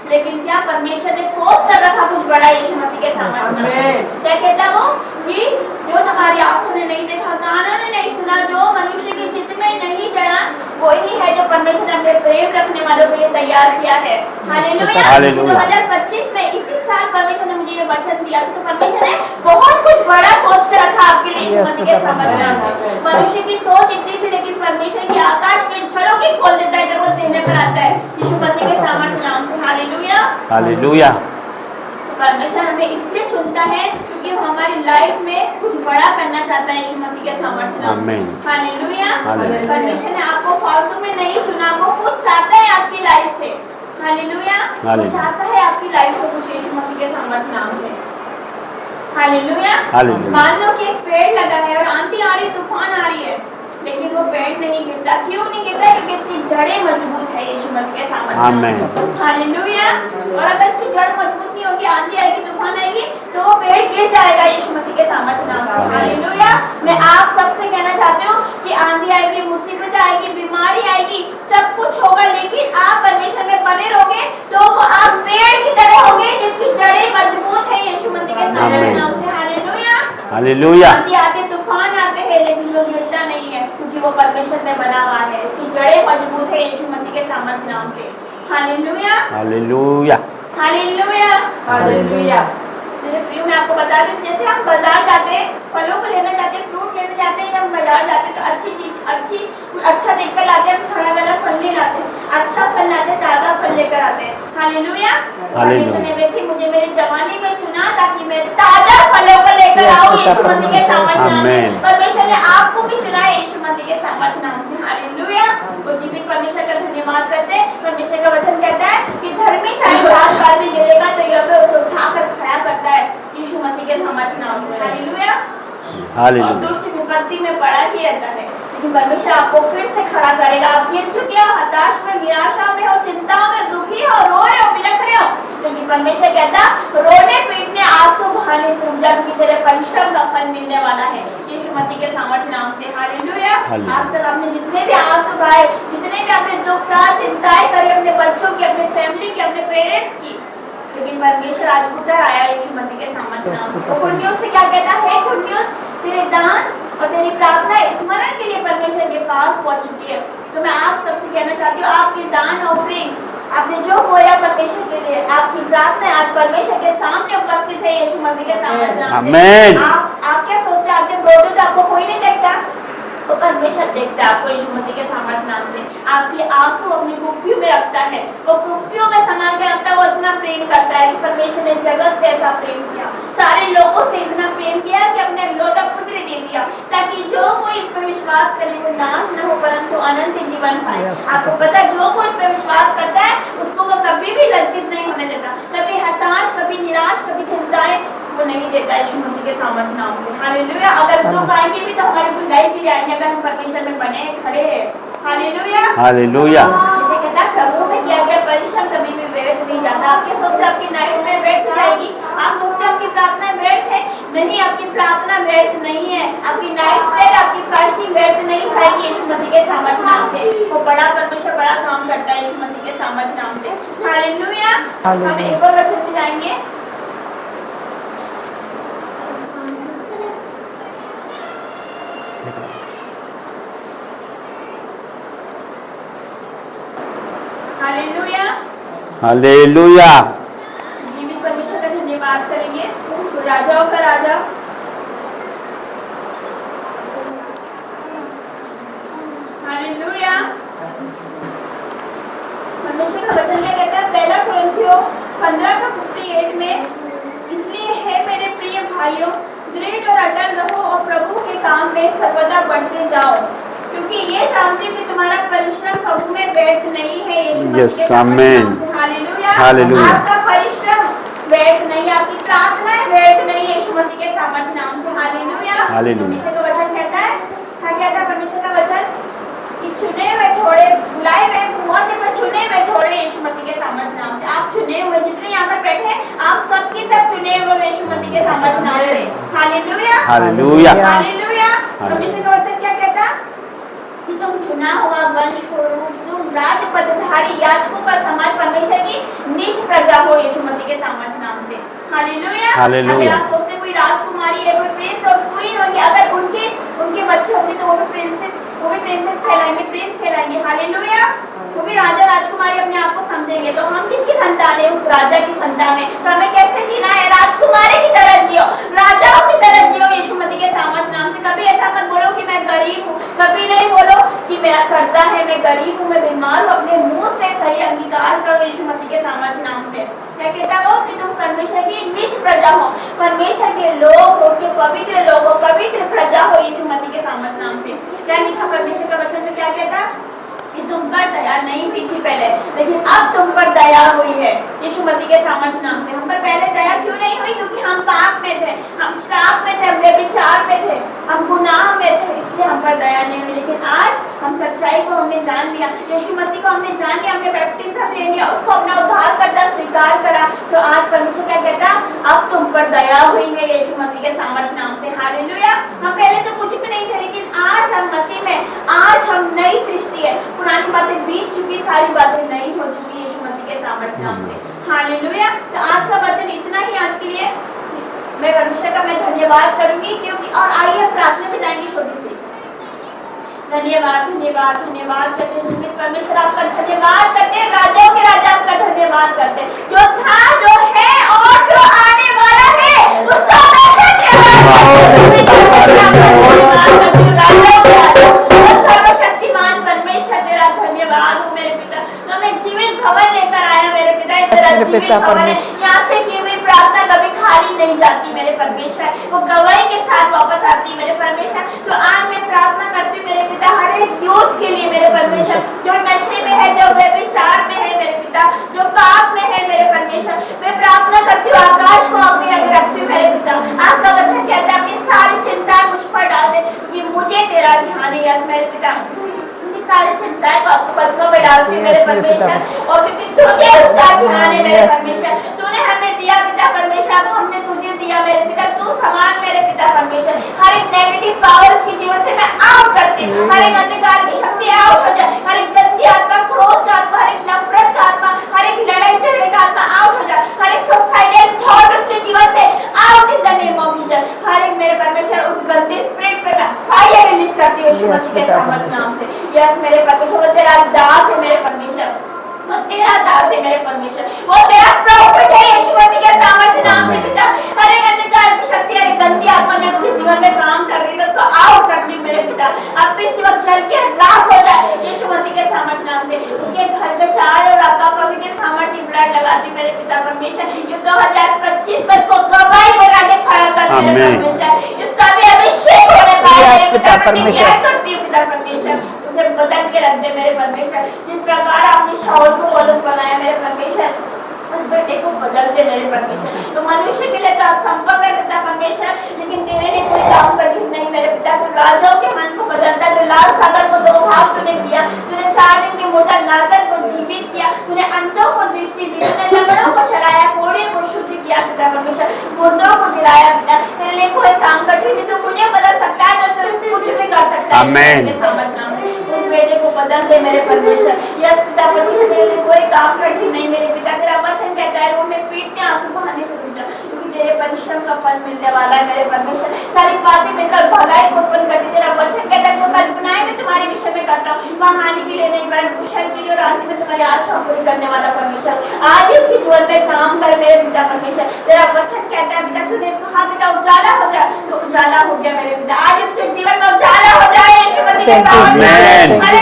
लेकिन क्या परमेश्वर ने सोच कर रखा कुछ बड़ा यीशु मसीह के सामर्थ्य। क्या कहता वो कि जो तुम्हारी आंखों ने नहीं देखा, कानों ने नहीं सुना, जो मनुष्य के चित्त में नहीं चढ़ा, वही है जो परमेश्वर ने अपने प्रेम रखने वालों के लिए तैयार किया है। हालेलुया। 2025 में इसी साल परमेश्वर ने मुझे ये वचन दिया, तो परमेश्वर ने बहुत कुछ बड़ा सोच कर रखा आपके लिए यीशु मसीह के सामर्थ्य। मनुष्य की सोच इतनी सी, लेकिन परमेश्वर की आकाश के झरोखे खोल देता है जब वो देने पर आता है यीशु मसीह के सामर्थ्य नाम से। हालेलुया। हालेलुया। परमेश्वर हमें इसलिए चुनता है क्योंकि वो हमारी लाइफ में कुछ बड़ा करना चाहता है यीशु मसीह के सामर्थ्य नाम से। हालेलुया। परमेश्वर ने आपको फालतू में नहीं चुना, वो कुछ चाहता है आपकी लाइफ से। हालेलुया। वो चाहता है आपकी लाइफ से कुछ यीशु मसीह के सामर्थ्य नाम से। हालेलुया। मान लो कि एक पेड़ लगा है और आंधी आ रही, तूफान आ रही है, लेकिन वो पेड़ नहीं गिरता। क्यों नहीं गिरता? क्योंकि इसकी जड़ें मजबूत है यीशु मसीह के सामर्थ्य। हालेलुया। और अगर इसकी जड़ मजबूत नहीं होगी, आंधी आएगी, तूफान आएगी, तो वो पेड़ गिर जाएगा यीशु मसीह के सामर्थ्य नाम से। हालेलुया। मैं आप सबसे कहना चाहती हूँ कि आंधी आएगी, मुसीबत आएगी, बीमारी आएगी, सब कुछ होगा, लेकिन आप परमेश्वर में बने रहोगे तो वो आप पेड़ की तरह होगे जिसकी जड़ें मजबूत है यीशु मसीह के सामर्थ्य नाम से। हालेलुया। हालेलुया। आंधी आते, तूफान आते हैं, लेकिन वो गिरता नहीं है क्योंकि वो परमेश्वर में बना हुआ है। इसकी जड़ें मजबूत है यीशु मसीह के सामर्थ्य नाम से। हालेलुया। हालेलुया। हालेलुया। हालेलुया। मेरे प्रिय, मैं आपको बता दूं, जैसे हम बाजार जाते हैं, फलों को लेने जाते हैं, फ्रूट लेने जाते हैं, जब बाजार जाते हैं तो अच्छी चीज, अच्छा देखकर लाते हैं, सड़ा गला फल नहीं लाते, अच्छा फल लाते हैं, ताजा फल लेकर आते हैं। हालेलुया। परमेश्वर ने वैसे ही मुझे मेरी जवानी में चुना ताकि मैं ताजा फलों को लेकर आऊं यीशु मसीह के सामर्थ्य नाम से। परमेश्वर ने आपको भी चुना है यीशु मसीह के सामर्थ्य नाम से। हालेलुया। वो जीवित परमेश्वर का धन्यवाद करते हैं। परमेश्वर का वचन कहता है कि धर्मी चाहे 7 बार भी गिरेगा तो यहोवा उसे उठाकर खड़ा करता है यीशु मसीह के सामर्थ्य नाम से। हालेलुया। और दुष्ट विपत्ति में पड़ा ही रहता है, लेकिन परमेश्वर आपको फिर से खड़ा करेगा। आप गिर चुके हो, हताश में, निराशा में हो, चिंता में, दुखी हो, रो रहे हो, बिलख रहे हो, लेकिन परमेश्वर कहता रोने पीटने, आंसू बहाने से रुक जा, क्योंकि तेरे परिश्रम का फल मिलने वाला है यीशु मसीह के सामर्थ्य नाम से। हालेलुया। आज तक आपने जितने भी आंसू बहाए, जितने भी आपने दुख सहा, चिंताएं करी अपने बच्चों की, अपने फैमिली की, अपने पेरेंट्स की, लेकिन परमेश्वर आज उतर आया यीशु मसीह के सामर्थ्य नाम से। तो गुड न्यूज़ से क्या कहता है? गुड न्यूज़, तेरे दान और तेरी प्रार्थना स्मरण के लिए परमेश्वर के पास पहुंच चुकी है। तो मैं आप सबसे कहना चाहती हूँ, आपके दान ऑफरिंग, आपने जो बोया परमेश्वर के लिए, आपकी प्रार्थना आज परमेश्वर के सामने उपस्थित है यीशु मसीह के सामर्थ्य नाम से। आप क्या सोचते हैं? आप जब रोते तो आपको कोई नहीं देखता, तो परमेश्वर देखता है आपको यीशु मसीह के सामर्थ्य नाम से। आपके आंसू अपनी कुप्पियों में रखता है, वो कुप्पियों में संभाल के रखता है। वो इतना प्रेम करता है कि परमेश्वर ने जगत से ऐसा प्रेम किया, सारे लोगों से इतना प्रेम किया कि अपने एकलौता पुत्र दे दिया, ताकि जो कोई इस पर विश्वास करे वो नाश न हो परंतु अनंत जीवन पाए। आपको पता है, जो कोई इस पर विश्वास करता है उसको वो कभी भी लज्जित नहीं होने देता, कभी हताश, कभी निराश, कभी चिंताएं वो नहीं देता यीशु मसीह के सामर्थ्य नाम से। हालेलुया। अगर दुख आएंगे भी तो हमारी भलाई के लिए आएंगे, अगर हम परमेश्वर में बने खड़े हैं। हालेलुया। हालेलुया। जैसे कहता है प्रभु में किया गया परिश्रम कभी भी व्यर्थ नहीं जाता। आपके सोचते आपकी नाइट में व्यर्थ जाएगी, आप सोचते आपकी प्रार्थना व्यर्थ है, नहीं, आपकी प्रार्थना व्यर्थ नहीं है। आपकी नाइट प्रेयर, आपकी फास्टिंग व्यर्थ नहीं जाएगी यीशु मसीह के सामर्थ्य नाम से। वो बड़ा परमेश्वर बड़ा काम करता है यीशु मसीह के सामर्थ्य नाम से। हालेलुया। हम एक और वचन में जाएंगे। हालेलुया। हालेलुया। जीवित परमेश्वर का धन्यवाद करेंगे, राजाओं का राजा। हालेलुया। परमेश्वर का वचन क्या कहता है? पहला कुरिन्थियों 15:58 में, इसलिए है मेरे प्रिय भाइयों, दृढ़ और अटल रहो और प्रभु के काम में सर्वदा बढ़ते जाओ, क्योंकि ये जानते कि तुम्हारा परिश्रम प्रभु में व्यर्थ नहीं है यीशु मसीह के नाम से। हालेलुया। हालेलुया। आपका परिश्रम व्यर्थ नहीं, आपकी प्रार्थना व्यर्थ नहीं यीशु मसीह के सामर्थ्य नाम से। हालेलुया। परमेश्वर का वचन कहता है, क्या कहता है परमेश्वर का वचन? कि चुने हुए थोड़े, बुलाए हुए बहुत ही, पर चुने हुए थोड़े यीशु मसीह के सामर्थ्य नाम से। आप चुने हुए, जितने यहाँ पर बैठे आप सबकी सब चुने हुए यीशु मसीह के सामर्थ्य नाम से। हालेलुया। हालेलुया। हालेलुया। परमेश्वर का वचन क्या कहता? कि तुम चुना हुआ वंश हो, तुम राज पदधारी याजकों का समाज, परमेश्वर की निज प्रजा हो यीशु मसीह के सामर्थ्य नाम से। हालेलुया। अगर आप सोचते कोई राजकुमारी है, कोई प्रिंस और क्वीन होगी, अगर उनके बच्चे होंगे तो वो भी प्रिंसेस कहलाएंगे, प्रिंस कहलाएंगे। हालेलुया। वो भी राजा राजकुमारी अपने आप को समझेंगे। तो हम किसकी संतान है? उस राजा की संतान है। तो हमें कैसे जीना है? राजकुमारी की तरह जियो, राजाओं की तरह जियो यीशु मसीह के सामर्थ्य नाम से। कभी ऐसा मत बोलो कि मैं गरीब हूँ, कभी नहीं बोलो कि मेरा कर्जा है, मैं गरीब हूँ, मैं बीमार हूँ। अपने मुंह से सही अंगीकार करो यीशु मसीह के सामर्थ्य नाम से। क्या कहता है वो? कि तुम परमेश्वर की निज प्रजा हो, परमेश्वर के लोग हो, उसके पवित्र लोग हो, पवित्र प्रजा हो यीशु मसीह के सामर्थ्य नाम से। क्या लिखा परमेश्वर का वचन में? क्या कहता? कि तुम पर दया नहीं हुई थी पहले, लेकिन अब तुम पर दया हुई है यीशु मसीह के सामर्थ्य नाम से। हम पर पहले दया क्यों नहीं हुई? क्योंकि हम पाप में थे, हम श्राप में थे, हम व्यभिचार में थे, हम गुनाह में थे, इसलिए हम पर दया नहीं हुई। लेकिन आज हम सच्चाई को हमने जान लिया, यीशु मसीह को हमने जान लिया, हमने बैप्टिज्म ले लिया, उसको अपना उद्धारकर्ता स्वीकार करा, तो आज परमेश्वर क्या कहता? अब तुम पर दया हुई है यीशु मसीह के सामर्थ्य नाम से। हालेलुया। हम पहले तो कुछ भी नहीं थे, लेकिन आज हम मसीह में, आज हम नई सृष्टि है। पुरानी बातें बीत चुकी, सारी बातें नई हो चुकी यीशु मसीह के सामर्थ्य नाम से। हालेलुया। तो आज का वचन इतना ही आज के लिए। मैं परमेश्वर का मैं धन्यवाद करूंगी, क्योंकि और आइए हम प्रार्थना में जाएंगे छोटी सी। धन्यवाद धन्यवाद धन्यवाद करते हैं जीवित परमेश्वर, आपका धन्यवाद करते हैं, राजाओं के राजा आपका धन्यवाद करते हैं, जो था, जो है और जो आने वाला है, उसका सर्वशक्तिमान परमेश्वर तेरा धन्यवाद हो मेरे पिता। तो हमें जीवित भवन लेकर आया मेरे पिता, तेरा जीवित भवन है। यहाँ से की हुई प्रार्थना कभी खाली नहीं जाती मेरे परमेश्वर, वो गवाही के साथ वापस आती मेरे परमेश्वर। तो आज मैं प्रार्थना करती हूँ मेरे पिता, हर एक यूथ के लिए मेरे परमेश्वर, जो नशे में है, जो व्यभिचार में है मेरे पिता, जो पाप में है मेरे परमेश्वर, मैं प्रार्थना करती हूँ आकाश को अपने आगे रखती हूँ मेरे पिता। आपका वचन कहता है अपनी सारी चिंताएं मुझ पर डाल दे, क्योंकि मुझे तेरा ध्यान है मेरे पिता। सारी चिंताएं को आपको पदों में डालती हूँ मेरे परमेश्वर, और क्योंकि तुझे उसका ध्यान है मेरे परमेश्वर, तूने हमें दिया पिता परमेश्वर, अब हमने तुझे दिया मेरे पिता, तू समान मेरे पिता परमेश्वर। हर एक नेगेटिव पावर उसके जीवन से मैं आउट करती हूँ, हर एक अंधकार की शक्ति आउट हो जाए, हर एक गंदी आत्मा, क्रोध का आत्मा, हर एक नफरत का आत्मा, हर एक लड़ाई झगड़े का आत्मा आउट हो जाए, हर एक सुसाइडल थॉट उसके जीवन से out in the name of Jesus. हर एक मेरे परमेश्वर उस गंदे स्पिरिट पे फायर रिलीज करती हूँ यीशु मसीह के सामर्थ्य नाम से। यस मेरे परमेश्वर, तेरा दास है मेरे परमेश्वर, वो तेरा दास है मेरे परमेश्वर, वो तेरा प्रॉफिट है यीशु मसीह के सामर्थ्य नाम से पिता। हर एक अंधकार की शक्ति, हर एक गंदी आत्मा जो उसके जीवन में काम कर रही है उसको आउट कर दी मेरे पिता। अब इस वक्त चल के राख हो जाए यीशु मसीह के सामर्थ्य नाम से। उसके घर के चार और आपका पवित्र सामर्थ्य ब्लड लगाती मेरे पिता परमेश्वर। ये 2025 में को गवाही बना के खड़ा कर मेरे परमेश्वर। इसका भी अभिषेक होने पाए मेरे पिता परमेश्वर। करती हूँ पिता परमेश्वर, उसे बदल के रख दे मेरे परमेश्वर। जिस प्रकार आपने शाऊल को पौलुस बनाया मेरे परमेश्वर, उस बेटे को बदल दे मेरे परमेश्वर। तो मनुष्य के लिए तो असंभव है पिता परमेश्वर, लेकिन तेरे लिए कोई काम कठिन नहीं मेरे पिता। तो राजाओं के मन को बदलता है, जो लाल सागर को 2 भाग तूने किया, तूने 4 दिन के मोटा नाजर को जीवित किया, तूने अंधों को दृष्टि दी, तूने लंगड़ों को चलाया, कोढ़े को शुद्ध किया पिता परमेश्वर, मुर्दों को जिलाया पिता। तेरे लिए कोई काम कठिन नहीं, तो मुझे बदल सकता है तो तू कुछ भी कर सकता है। उस बेटे को बदल दे मेरे परमेश्वर। यस पिता परमेश्वर, तेरे लिए कोई काम कठिन नहीं मेरे पिता। तेरा वचन कहता है वो मैं पीठ में आंसू बहाने से पूछा, क्योंकि तेरे परिश्रम का फल मिलने वाला है मेरे परमेश्वर। सारी बातें मिलकर भलाई को उत्पन्न करती। तेरा वचन कहता है जो कल्पनाएं मैं तुम्हारे विषय में करता हूँ वह हानि के लिए नहीं, परंतु कुशल के लिए और अंत में तुम्हारी आशा पूरी करने वाला परमेश्वर। आज इसके जीवन में काम कर मेरे पिता परमेश्वर। तेरा वचन कहता है पिता, तूने कहा पिता उजाला हो जाए, तो उजाला हो गया मेरे पिता। आज इसके जीवन में उजाला हो जाए यीशु मसीह के नाम में।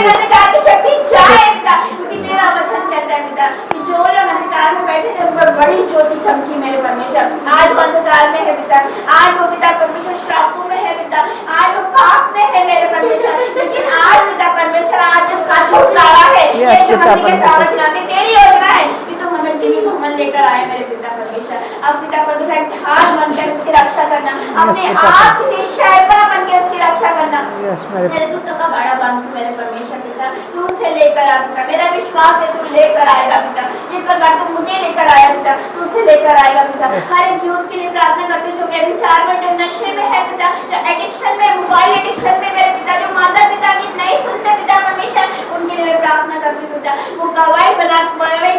अंधकार की शक्ति जाए पिता, क्योंकि तेरा वचन कहता है पिता कि जो लोग अंधकार में बैठे थे उन पर बड़ी ज्योति चमकी मेरे परमेश्वर। आज वो अंधकार में है पिता, आज वो पिता परमेश्वर श्रापों में है पिता, आज वो पाप में है मेरे परमेश्वर, लेकिन आज पिता परमेश्वर आज उसका छुटकारा है यीशु मसीह के सामर्थ्य नाम में। तेरी योजना है कि तुम हमें जीवित भवन लेकर आए मेरे पिता परमेश्वर। अब पिता परमेश्वर ढाल बनकर उसकी रक्षा करना, अपने आप किसी शैतान बन के उसकी रक्षा करना। मेरे दूतों का बाड़ा बांध मेरे परमेश्वर पिता, तू उसे लेकर आ पिता। मेरा विश्वास है तू लेकर आएगा पिता, जिस प्रकार तू मुझे लेकर आया पिता तू उसे लेकर आएगा पिता। हर एक यूथ के लिए प्रार्थना करती हूँ जो कि विचार में, जो नशे में है पिता, जो एडिक्शन में, मोबाइल एडिक्शन में मेरे पिता, जो माता पिता की नहीं सुनते पिता परमेश्वर, उनके लिए मैं प्रार्थना करती हूँ पिता। वो गवाही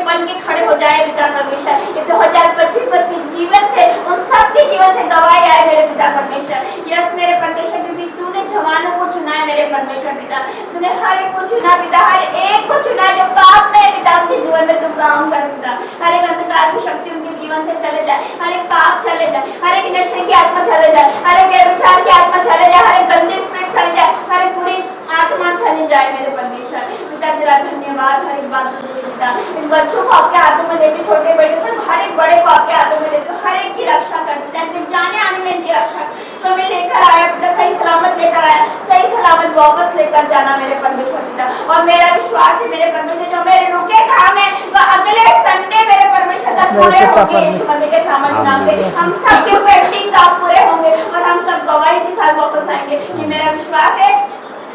बन के खड़े हो जाए पिता परमेश्वर। ये 2025 वर्ष के जीवन से उन सबके जीवन से गवाही आए मेरे पिता परमेश्वर। यस मेरे परमेश्वर, क्योंकि तूने जवानों को चुना है मेरे परमेश्वर पिता। तूने हर एक को चुना पिता, हर एक को चुना जो पाप में पिता उनके जीवन में तू काम कर पिता। हर एक अंधकार की शक्ति उनके जीवन से चले जाए, हर एक पाप चले जाए, हर एक नशे की आत्मा चले जाए, हर एक विचार की आत्मा चले जाए, हर एक गंदी स्पिरिट चले जाए, हर एक बुरी आत्मा चली जाए मेरे परमेश्वर पिता। तेरा धन्यवाद हर एक बात के लिए पिता। इन बच्चों को आपके हाथों में देते, छोटे बेटे से हर एक बड़े को आपके हाथों में देते, हर एक की रक्षा कर पिता। इनके जाने आने में इनकी रक्षा तो हमें लेकर आया पिता, सही सलामत लेकर आया, सही सलामत वापस लेकर जाना मेरे परमेश्वर पिता। और मेरा विश्वास है मेरे परमेश्वर, जो मेरे रुके काम है वो अगले संडे मेरे परमेश्वर तक पूरे होंगे यीशु मसीह के सामर्थ्य नाम से। हम सबके पेंडिंग काम पूरे होंगे और हम सब गवाही के साथ वापस आएंगे। ये मेरा विश्वास है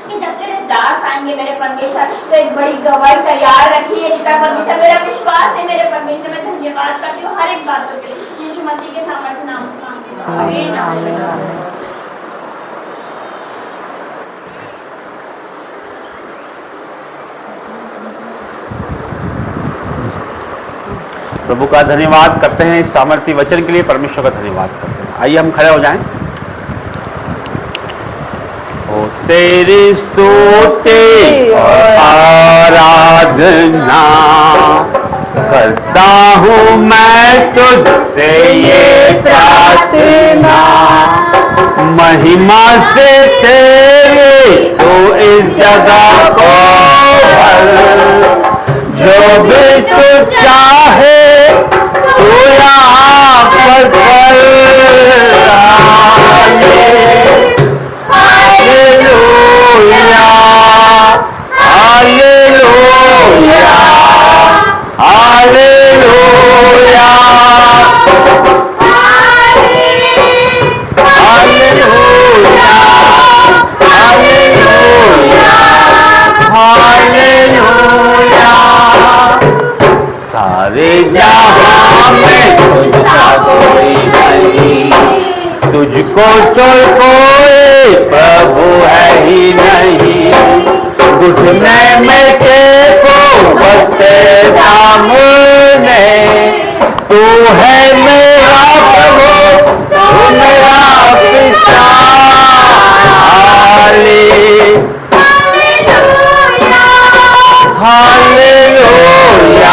कि जब तेरे दास आएंगे मेरे परमेश्वर तो एक बड़ी गवाही तैयार रखी है पिता परमेश्वर। मेरा विश्वास है मेरे परमेश्वर। मैं धन्यवाद करती हूँ हर एक बातों के लिए यीशु मसीह के सामर्थ्य नाम से मांगती हूँ, आमीन। प्रभु का धन्यवाद करते हैं इस सामर्थ्य वचन के लिए, परमेश्वर का धन्यवाद करते हैं। आइए हम खड़े हो जाएं। ओ तेरी स्तुति और आराधना करता हूँ मैं तुझसे ये प्रार्थना, महिमा से तेरे तो इस जगह को भर, जो भी तू चाहे तू यहाँ पर कर। Hallelujah hallelujah hallelujah hallelujah hallelujah. सारे जहां में तुझसा कोई नहीं, तुझको छोड़ कोई प्रभु है ही नहीं। घुटने में टेको बस तेरे सामने, तू है मेरा प्रभु, तू मेरा पिता। Hallelujah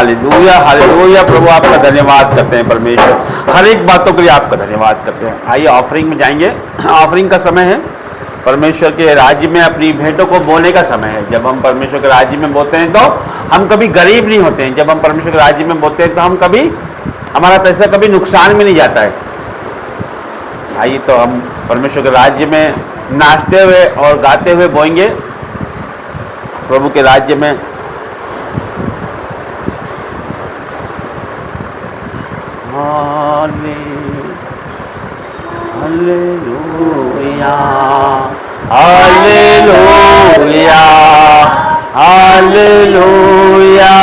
hallelujah hallelujah. प्रभु आपका धन्यवाद करते हैं परमेश्वर, हर एक बातों के लिए आपका धन्यवाद करते हैं। आइए ऑफरिंग में जाएंगे। ऑफरिंग का समय है, परमेश्वर के राज्य में अपनी भेंटों को बोने का समय है। जब हम परमेश्वर के राज्य में बोते हैं तो हम कभी गरीब नहीं होते हैं। जब हम परमेश्वर के राज्य में बोते हैं तो हम कभी, हमारा पैसा कभी नुकसान में नहीं जाता है। आइए तो हम परमेश्वर के राज्य में नाचते हुए और गाते हुए बोएंगे प्रभु के राज्य में। हालेलुया हालेलुया हालेलुया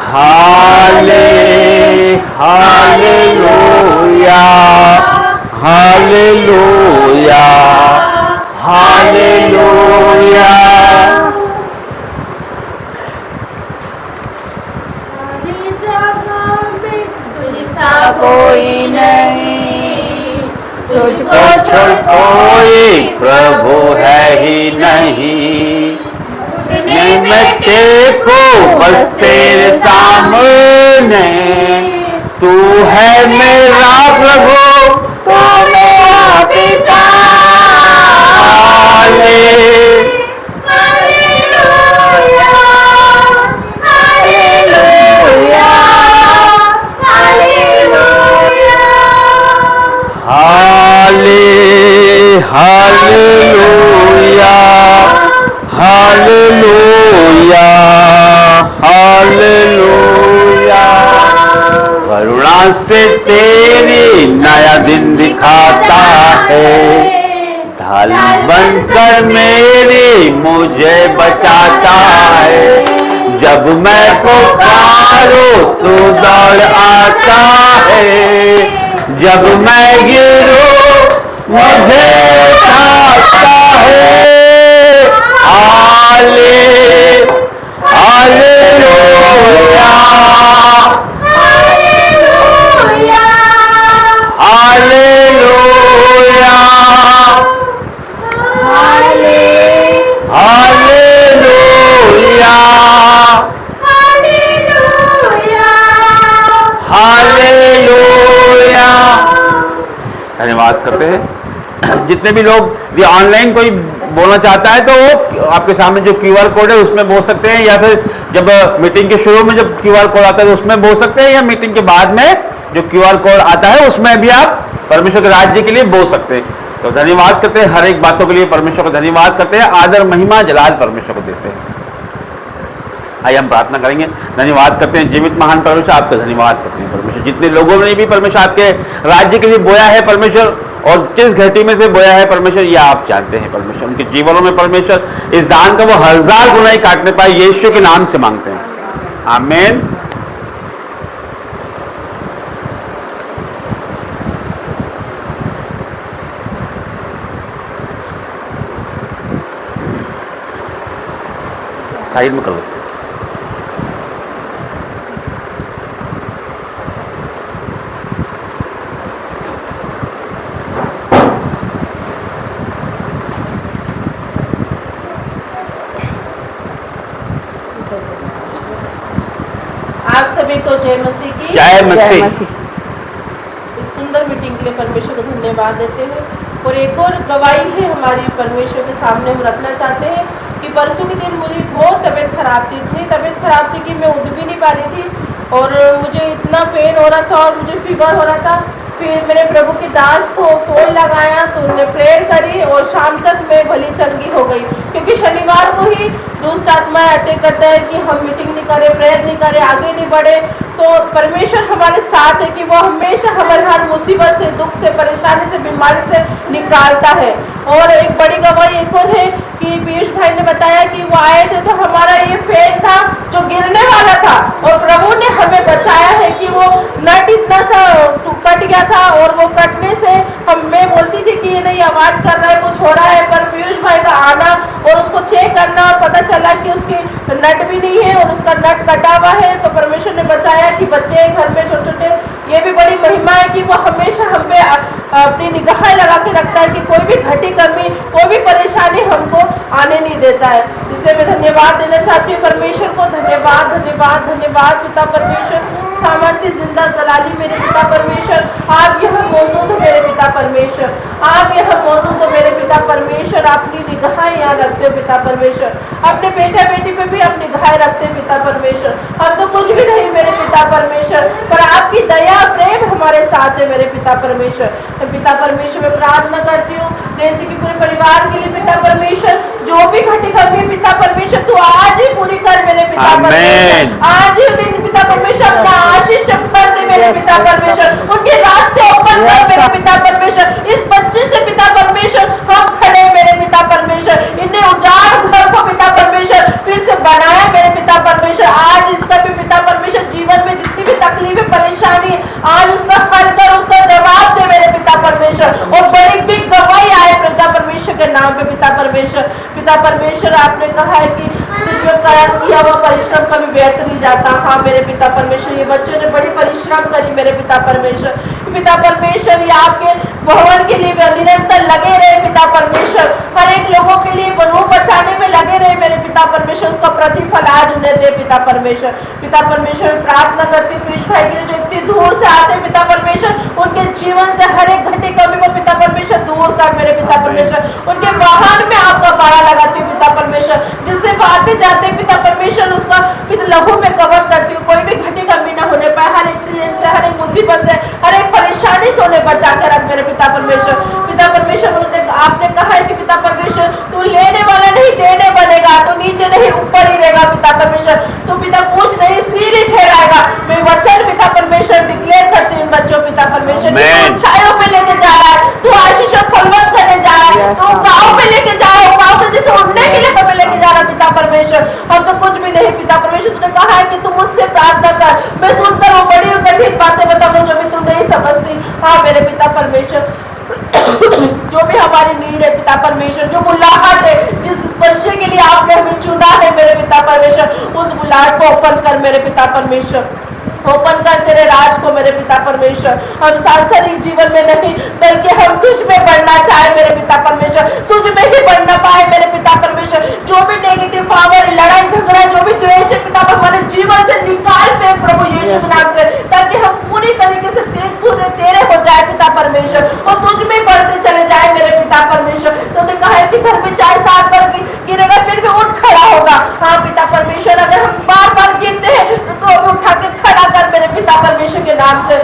हाले हालेलुया हालेलुया हालेलुया। कोई नहीं, तुझको छोड़ कोई प्रभु है ही नहीं। मैं देखो बस तेरे सामने, तू है मेरा प्रभु, तू मेरा पिता। Hallelujah hallelujah hallelujah hallelujah hallelujah. करुणा से तेरी नया दिन दिखाता है, ढाल बनकर मेरी मुझे बचाता है। जब मैं पुकारूं तू दौड़ आता है, जब मैं गिरूं मुझे उठाता है। Hallelujah hallelujah hallelujah hallelujah. धन्यवाद करते हैं। जितने भी लोग ये ऑनलाइन कोई बोलना चाहता है तो वो आपके सामने जो क्यूआर कोड है उसमें बोल सकते हैं, या फिर जब मीटिंग के शुरू में जब क्यूआर कोड आता है तो उसमें बोल सकते हैं, या मीटिंग के बाद में जो क्यूआर कोड आता है उसमें भी आप परमेश्वर के राज्य के लिए बोल सकते हैं। तो धन्यवाद करते हैं, हर एक बातों के लिए परमेश्वर को धन्यवाद करते हैं, आदर महिमा जलाल परमेश्वर को देते हैं। आइए हम प्रार्थना करेंगे। धन्यवाद करते हैं जीवित महान परमेश्वर, आपका धन्यवाद करते हैं परमेश्वर। जितने लोगों ने भी परमेश्वर आपके राज्य के लिए बोया है परमेश्वर, और किस घटी में से बोया है परमेश्वर ये आप जानते हैं परमेश्वर। उनके जीवनों में परमेश्वर इस दान का वो 1000 गुना काटने पाए, यीशु के नाम से मांगते हैं, आमीन। साइड में करो उसको। आप सभी को जय मसीह की। जय मसीह। इस सुंदर मीटिंग के लिए परमेश्वर को धन्यवाद देते हैं। और एक और गवाही है हमारी परमेश्वर के सामने हम रखना चाहते हैं कि परसों के दिन मुझे बहुत तबीयत खराब थी, इतनी तबीयत खराब थी कि मैं उठ भी नहीं पा रही थी, और मुझे इतना पेन हो रहा था और मुझे फीवर हो रहा था। फिर मैंने प्रभु के दास को फ़ोन लगाया तो उन्होंने प्रेयर करी और शाम तक मैं भली चंगी हो गई। क्योंकि शनिवार को ही दुष्ट आत्माएं अटैक करता है कि हम मीटिंग नहीं करें, प्रेयर नहीं करें, आगे नहीं बढ़े। तो परमेश्वर हमारे साथ है कि वो हमेशा हमारे हर मुसीबत से, दुख से, परेशानी से, बीमारी से निकालता है। और एक बड़ी गवाही एक और है कि पीयूष भाई ने बताया कि वो आए थे तो हमारा ये फेट था जो गिरने वाला था, और प्रभु ने हमें बचाया है कि वो नट इतना सा कट गया था, और वो कटने से मैं बोलती थी कि ये नहीं आवाज़ कर रहा है, कुछ हो रहा है, पर पीयूष भाई का आना और उसको चेक करना और पता चला कि उसकी नट भी नहीं है और उसका नट कटा हुआ है। तो परमेश्वर ने बचाया कि बच्चे घर में छोटे छोटे ये भी बड़ी महिमा है कि वो हमेशा हम पे अपनी निगाहें लगा के रखता है कि कोई भी घटी कमी, कोई भी परेशानी हमको आने नहीं देता है। इसलिए मैं धन्यवाद देना चाहती हूँ परमेश्वर को। धन्यवाद धन्यवाद धन्यवाद पिता परमेश्वर, सामर्थ्य जिंदा जलाली मेरे पिता परमेश्वर, आप यहाँ मौजूद हो मेरे पिता परमेश्वर, आप यहाँ मौजूद हो मेरे पिता परमेश्वर। अपनी निगाहें यहाँ रखते हो पिता परमेश्वर, अपने बेटा बेटी पे भी अपनी निगाहें रखते हैं पिता परमेश्वर। हम तो कुछ भी नहीं मेरे पिता परमेश्वर, पर आपकी दया प्रेम हमारे साथ है मेरे पिता परमेश्वर। पिता परमेश्वर मैं प्रार्थना करती हूँ नेंसी के पूरे परिवार के लिए पिता परमेश्वर, जो भी घटी कमी है पिता परमेश्वर तू आज ही पूरी कर मेरे पिता परमेश्वर। आज ही मेरे पिता परमेश्वर अपना आशीष भर दे मेरे पिता परमेश्वर, उनके रास्ते ओपन कर मेरे पिता परमेश्वर। इस बच्चे से पिता परमेश्वर हम खड़े मेरे पिता परमेश्वर, इन्हें उजाड़ घर को पिता परमेश्वर फिर से बनाया मेरे पिता परमेश्वर। आज इसका भी पिता परमेश्वर जीवन में जितनी भी तकलीफ परेशानी आज उसका हल कर, उसका जवाब दे मेरे पिता परमेश्वर, और बड़ी बिग गवाही आए पिता परमेश्वर के नाम पे पिता परमेश्वर। पिता परमेश्वर आपने कहा है कि किया हुआ परिश्रम कभी व्यर्थ नहीं जाता। हाँ मेरे पिता परमेश्वर, ये बच्चों ने बड़ी परिश्रम करी मेरे पिता परमेश्वर। पिता परमेश्वर ये आपके भवन के लिए निरंतर लगे रहे पिता परमेश्वर, हर एक लोगों के लिए रूप बचाने में लगे रहे मेरे पिता परमेश्वर, उसका प्रतिफल आज उन्हें दे पिता परमेश्वर। पिता परमेश्वर प्रार्थना करती हूँ कृष्ण भाई के लिए जो इतनी दूर से आते पिता परमेश्वर, उनके जीवन से हर एक घटी कमी को पिता परमेश्वर दूर कर मेरे पिता परमेश्वर। उनके वाहन में आपका बाड़ा लगाती हूँ पिता परमेश्वर, जिससे आते जाते पिता परमेश्वर उसका पिता लहू में कवर करती हूँ, कोई भी घटी कमी न होने पाए, हर एक्सीडेंट से, हर एक मुसीबत से, हर एक परेशानी से उन्हें बचा कर रख मेरे पिता परमेश्वर। पिता परमेश्वर आपने कहा है कि पिता परमेश्वर तू लेने वाला नहीं देने बनेगा, तू नीचे नहीं ऊपर ही रहेगा पिता परमेश्वर, तू पिता पूछ नहीं सिर ही ठहराएगा। मैं वचन पिता परमेश्वर डिक्लेयर करती हूँ इन बच्चों पिता परमेश्वर, ऊंचाइयों पे लेके जा रहा है, तू आशीष और फलवंत करने जा रहा है, तू गाँव पे लेके जा रहा है, गाँव पे जैसे उड़ने के लिए हमें लेके जा रहा है पिता परमेश्वर। हम तो कुछ भी नहीं पिता परमेश्वर, तूने कहा है कि तू मुझसे प्रार्थना कर, मैं सुनकर वो बड़ी और कठिन बातें बताऊंगा जो भी तू नहीं समझती। हाँ मेरे पिता परमेश्वर, जो भी हमारी नीड है पिता परमेश्वर, जो बुलाहट है जिस बच्चे के लिए आपने हमें चुना है मेरे पिता परमेश्वर, उस बुलाहट को ओपन कर मेरे पिता परमेश्वर, ओपन कर तेरे राज को मेरे पिता परमेश्वर। हम सांसारिक जीवन में नहीं बल्कि हम तुझ में बढ़ना चाहे मेरे पिता परमेश्वर, तुझ में ही बढ़ना पाए मेरे पिता परमेश्वर। जो भी नेगेटिव पावर, लड़ाई झगड़ा, जो भी द्वेष है पिता हमारे जीवन से निकाल फेंक प्रभु यीशु नाम से, ताकि हम पूरी तरीके से तेरे हो जाए पिता परमेश्वर, और तुझ में बढ़ते चले जाए मेरे पिता परमेश्वर। तूने कहा है कि धर्मी चाहे 7 बार गिरेगा फिर भी उठ खड़ा होगा। हाँ पिता परमेश्वर, अगर हम बार बार गिरते हैं तो तू हमें उठा के खड़ा कर मेरे पिता परमेश्वर के नाम से।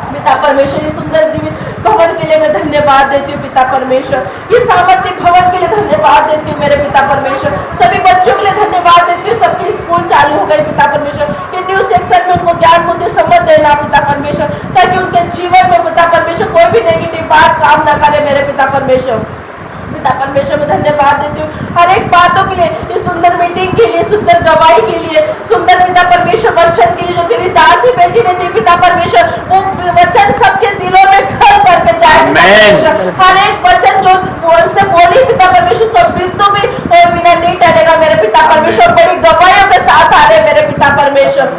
पिता परमेश्वर ये सुंदर जीवित भवन के लिए मैं धन्यवाद देती हूँ पिता परमेश्वर, ये सामर्थ्य भवन के लिए धन्यवाद देती हूँ मेरे पिता परमेश्वर, सभी बच्चों के लिए धन्यवाद देती हूँ, सबके स्कूल चालू हो गए पिता परमेश्वर। ये न्यू सेक्शन में उनको ज्ञान बुद्धि समझ देना पिता परमेश्वर, ताकि उनके जीवन में पिता परमेश्वर कोई भी नेगेटिव बात काम न करे मेरे पिता परमेश्वर। पिता परमेश्वर में धन्यवाद देती हूँ हर एक बातों के लिए, इस सुंदर मीटिंग के लिए, सुंदर गवाही के लिए, सुंदर पिता परमेश्वर वचन के लिए जो तेरी दासी बेटी ने दी पिता परमेश्वर, वो वचन सबके दिलों में घर करके जाए पिता परमेश्वर। हर एक वचन जो उसने बोली पिता परमेश्वर तो बिंदु भी और बिना नहीं टलेगा मेरे पिता परमेश्वर, बड़ी गवाहियों के साथ आ रहे मेरे पिता परमेश्वर।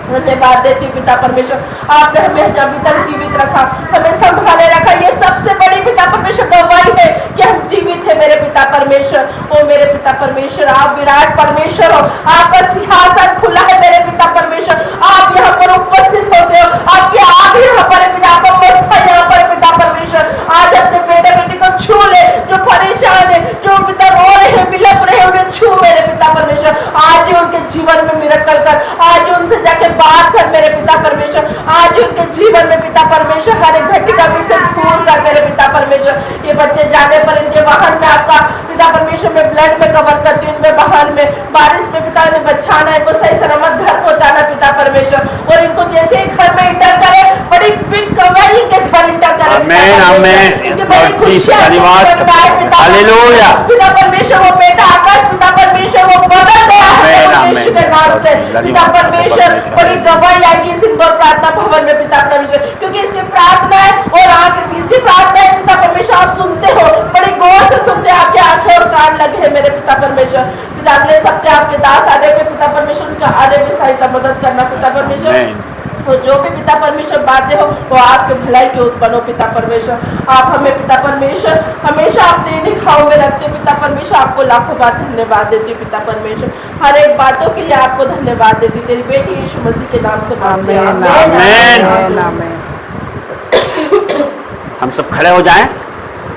धन्यवाद देती हूँ पिता परमेश्वर, आपने हमें अभी तक जीवित रखा, हमें संभाले रखा, ये सबसे बड़ी पिता परमेश्वर गवाही है कि हम जीवित है मेरे पिता परमेश्वर। ओ मेरे पिता परमेश्वर, आप विराट परमेश्वर हो, आपका सिंहासन खुला है मेरे पिता परमेश्वर, आप यहाँ पर उपस्थित होते हो, आपकी आग यहाँ पर पिता, आपका मस्सा यहाँ पर पिता परमेश्वर। आज अपने बेटे बेटी को छू ले, जो परेशान है, जो पिता रो रहे हैं, बिलप रहे हैं, उन्हें छू मेरे पिता परमेश्वर। आज ही उनके जीवन में मिरेकल कर, आज उनसे जाके बात कर मेरे पिता परमेश्वर, आज उनके जीवन में पिता परमेश्वर हर एक घटी कमी से दूर कर मेरे पिता परमेश्वर। ये बच्चे जाने पर इनके वाहन में आपका पिता परमेश्वर में ब्लड में कवर करती हूँ, इनमें वाहन में बारिश में पिता ने बचाना, इनको सही सलामत घर पहुंचाना पिता परमेश्वर, और इनको जैसे ही घर में इंटर करे बड़ी बिग गवाही के घर इंटर करे पिता परमेश्वर। वो बेटा आकाश पिता परमेश्वर वो बदल गया यीशु के नाम से पिता परमेश्वर, बड़ी गवाही आएगी इस इंदौर प्रार्थना भवन में पिता परमेश्वर, क्योंकि इसकी प्रार्थना है और आप इसकी प्रार्थना है पिता परमेश्वर, आप सुनते हो, बड़ी गौर से सुनते हैं, आपके आंखें और कान लगे हैं मेरे पिता परमेश्वर। पिता अगले सप्ताह आपके दास आने में पिता परमेश्वर उनका आने में सहायता मदद करना पिता परमेश्वर। तो जो भी पिता परमेश्वर बातें हो वो आपके भलाई के उत्पन्न हो पिता परमेश्वर। आप हमें पिता परमेश्वर हमेशा अपने निगाहों में रखते हो पिता परमेश्वर। आपको लाखों बार धन्यवाद देती हूँ पिता परमेश्वर। हर एक बातों के लिए आपको धन्यवाद देती हूँ। तेरी बेटी यीशु मसीह के नाम से मांगते हैं, आमीन। आमीन। हम सब खड़े हो जाएं,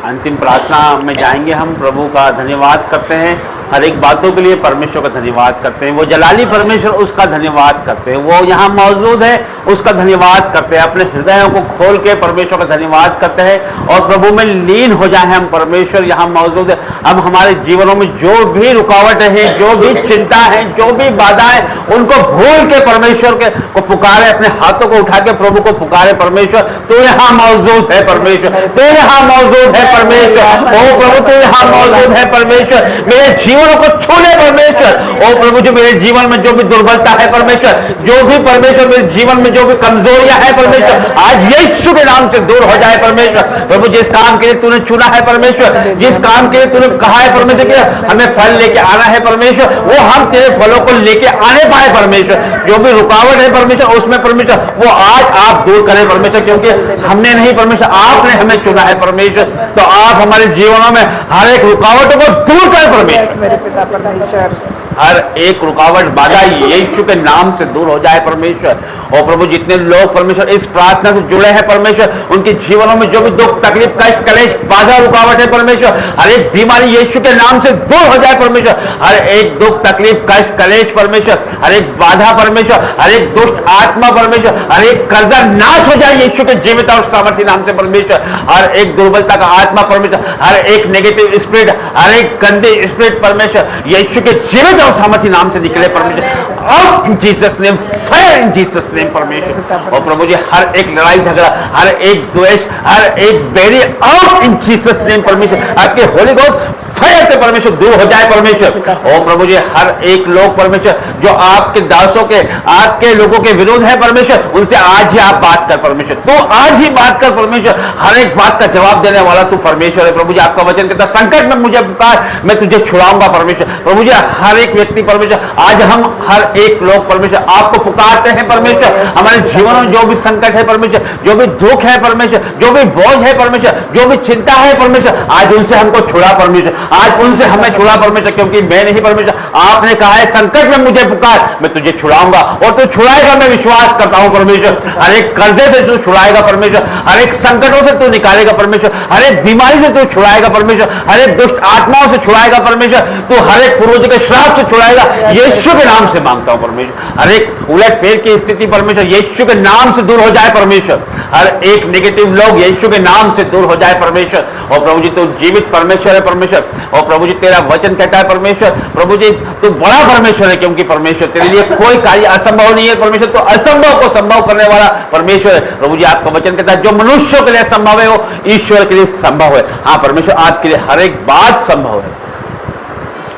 अंतिम प्रार्थना में जाएंगे। हम प्रभु का धन्यवाद करते हैं, हर एक बातों के लिए परमेश्वर का धन्यवाद करते हैं। वो जलाली परमेश्वर उसका धन्यवाद करते हैं, वो यहाँ मौजूद है उसका धन्यवाद करते हैं। अपने हृदयों को खोल के परमेश्वर का धन्यवाद करते हैं और प्रभु में लीन हो जाए हम। परमेश्वर यहाँ मौजूद है। हम हमारे जीवनों में जो भी रुकावटें हैं, जो भी चिंता है, जो भी बाधाएं, उनको भूल के परमेश्वर के को पुकारे, अपने हाथों को उठा के प्रभु को पुकारे। परमेश्वर तू यहाँ मौजूद है, परमेश्वर तू यहाँ मौजूद है, परमेश्वर ओ प्रभु तू यहाँ मौजूद है। परमेश्वर मेरे जीवनों को छू ले परमेश्वर। ओ प्रभु जो मेरे जीवन में जो भी दुर्बलता है परमेश्वर, जो भी परमेश्वर मेरे जीवन में जो भी कमजोरियां हैं परमेश्वर, आज यीशु के नाम से दूर हो जाए परमेश्वर। प्रभु जिस काम के लिए तूने चुना है परमेश्वर, जिस काम के लिए तूने कहा है परमेश्वर कि हमें फल लेके आना है परमेश्वर, वो हम तेरे फलों को लेके आने पाए परमेश्वर। जो भी रुकावट है परमेश्वर उसमें परमेश्वर वो आज आप दूर करें परमेश्वर, क्योंकि हमने नहीं परमेश्वर आपने हमें चुना है परमेश्वर। तो आप हमारे जीवनों में हर एक रुकावटों को दूर कर परमेश्वर। मेरे पिता परमेश्वर हर एक रुकावट बाधा यीशु के नाम से दूर हो जाए परमेश्वर। और प्रभु जितने लोग परमेश्वर इस प्रार्थना से जुड़े हैं परमेश्वर, उनके जीवनों में जो भी दुख तकलीफ कष्ट कलेश बाधा रुकावट है परमेश्वर, हर एक बीमारी यीशु के नाम से दूर हो जाए परमेश्वर। हर एक दुख तकलीफ कष्ट कलेश परमेश्वर, हर एक बाधा परमेश्वर, हर एक दुष्ट आत्मा परमेश्वर, हर एक कर्जा नाश हो जाए यीशु के जीवित और सामर्थी नाम से परमेश्वर। हर एक दुर्बलता का आत्मा परमेश्वर, हर एक नेगेटिव स्पिरिट, हर एक गंदे स्पिरिट परमेश्वर यीशु के जीवित और सामर्थी नाम से निकले परमेश्वर। Out in Jesus name, fire in Jesus name परमेश्वर। और प्रभु जी हर एक लड़ाई झगड़ा, हर एक द्वेष, हर एक बैरी आउट इन जीसस नेम परमेश्वर। आपके होली घोस्ट फायर से परमेश्वर दूर हो जाए परमेश्वर। और प्रभु जी हर एक लोग परमेश्वर जो आपके दासों के आपके लोगों के विरोध है परमेश्वर, उनसे आज ही आप बात कर परमेश्वर। तू आज ही बात कर परमेश्वर। हर एक बात का जवाब देने वाला तू परमेश्वर है। प्रभु जी आपका वचन कहता संकट में मुझे पुकार, मैं तुझे छुड़ाऊंगा परमेश्वर। प्रभु जी हर एक व्यक्ति परमेश्वर, आज हम हर एक लोग परमेश्वर आपको पुकारते हैं परमेश्वर। हमारे जीवनों में जो भी संकट है परमेश्वर, जो भी दुख है परमेश्वर, जो भी बोझ है परमेश्वर, जो भी चिंता है परमेश्वर, आज उनसे हमको छुड़ा परमेश्वर। आज उनसे हमें छुड़ा परमेश्वर, क्योंकि मैं नहीं परमेश्वर, आपने कहा है संकट में मुझे पुकार, मैं तुझे छुड़ाऊंगा और तू छुड़ाएगा। मैं विश्वास करता हूं परमेश्वर। हर एक कर्जे से तू छुड़ाएगा परमेश्वर, हर एक संकटों से तू निकालेगा परमेश्वर, हर एक बीमारी से तू छुड़ाएगा परमेश्वर, हर एक दुष्ट आत्माओं से छुड़ाएगा परमेश्वर। तू हर एक पूर्वज के श्राप से छुड़ाएगा यीशु के नाम से मांगता हूं परमेश्वर। हर एक उलट फेर की स्थिति परमेश्वर यीशु के नाम से दूर हो जाए परमेश्वर। हर एक नेगेटिव लोग यीशु के नाम से दूर हो जाए परमेश्वर। और प्रभु जी तू जीवित परमेश्वर है परमेश्वर। और प्रभु जी तेरा वचन कहता है परमेश्वर, प्रभु जी तू बड़ा परमेश्वर है, क्योंकि परमेश्वर तेरे लिए कोई कार्य असंभव नहीं है परमेश्वर। तो असंभव को संभव करने वाला परमेश्वर है। प्रभु जी आपका वचन कहता है जो मनुष्यों के लिए संभव है वो ईश्वर के लिए संभव है। हाँ परमेश्वर आपके लिए हर एक बात संभव है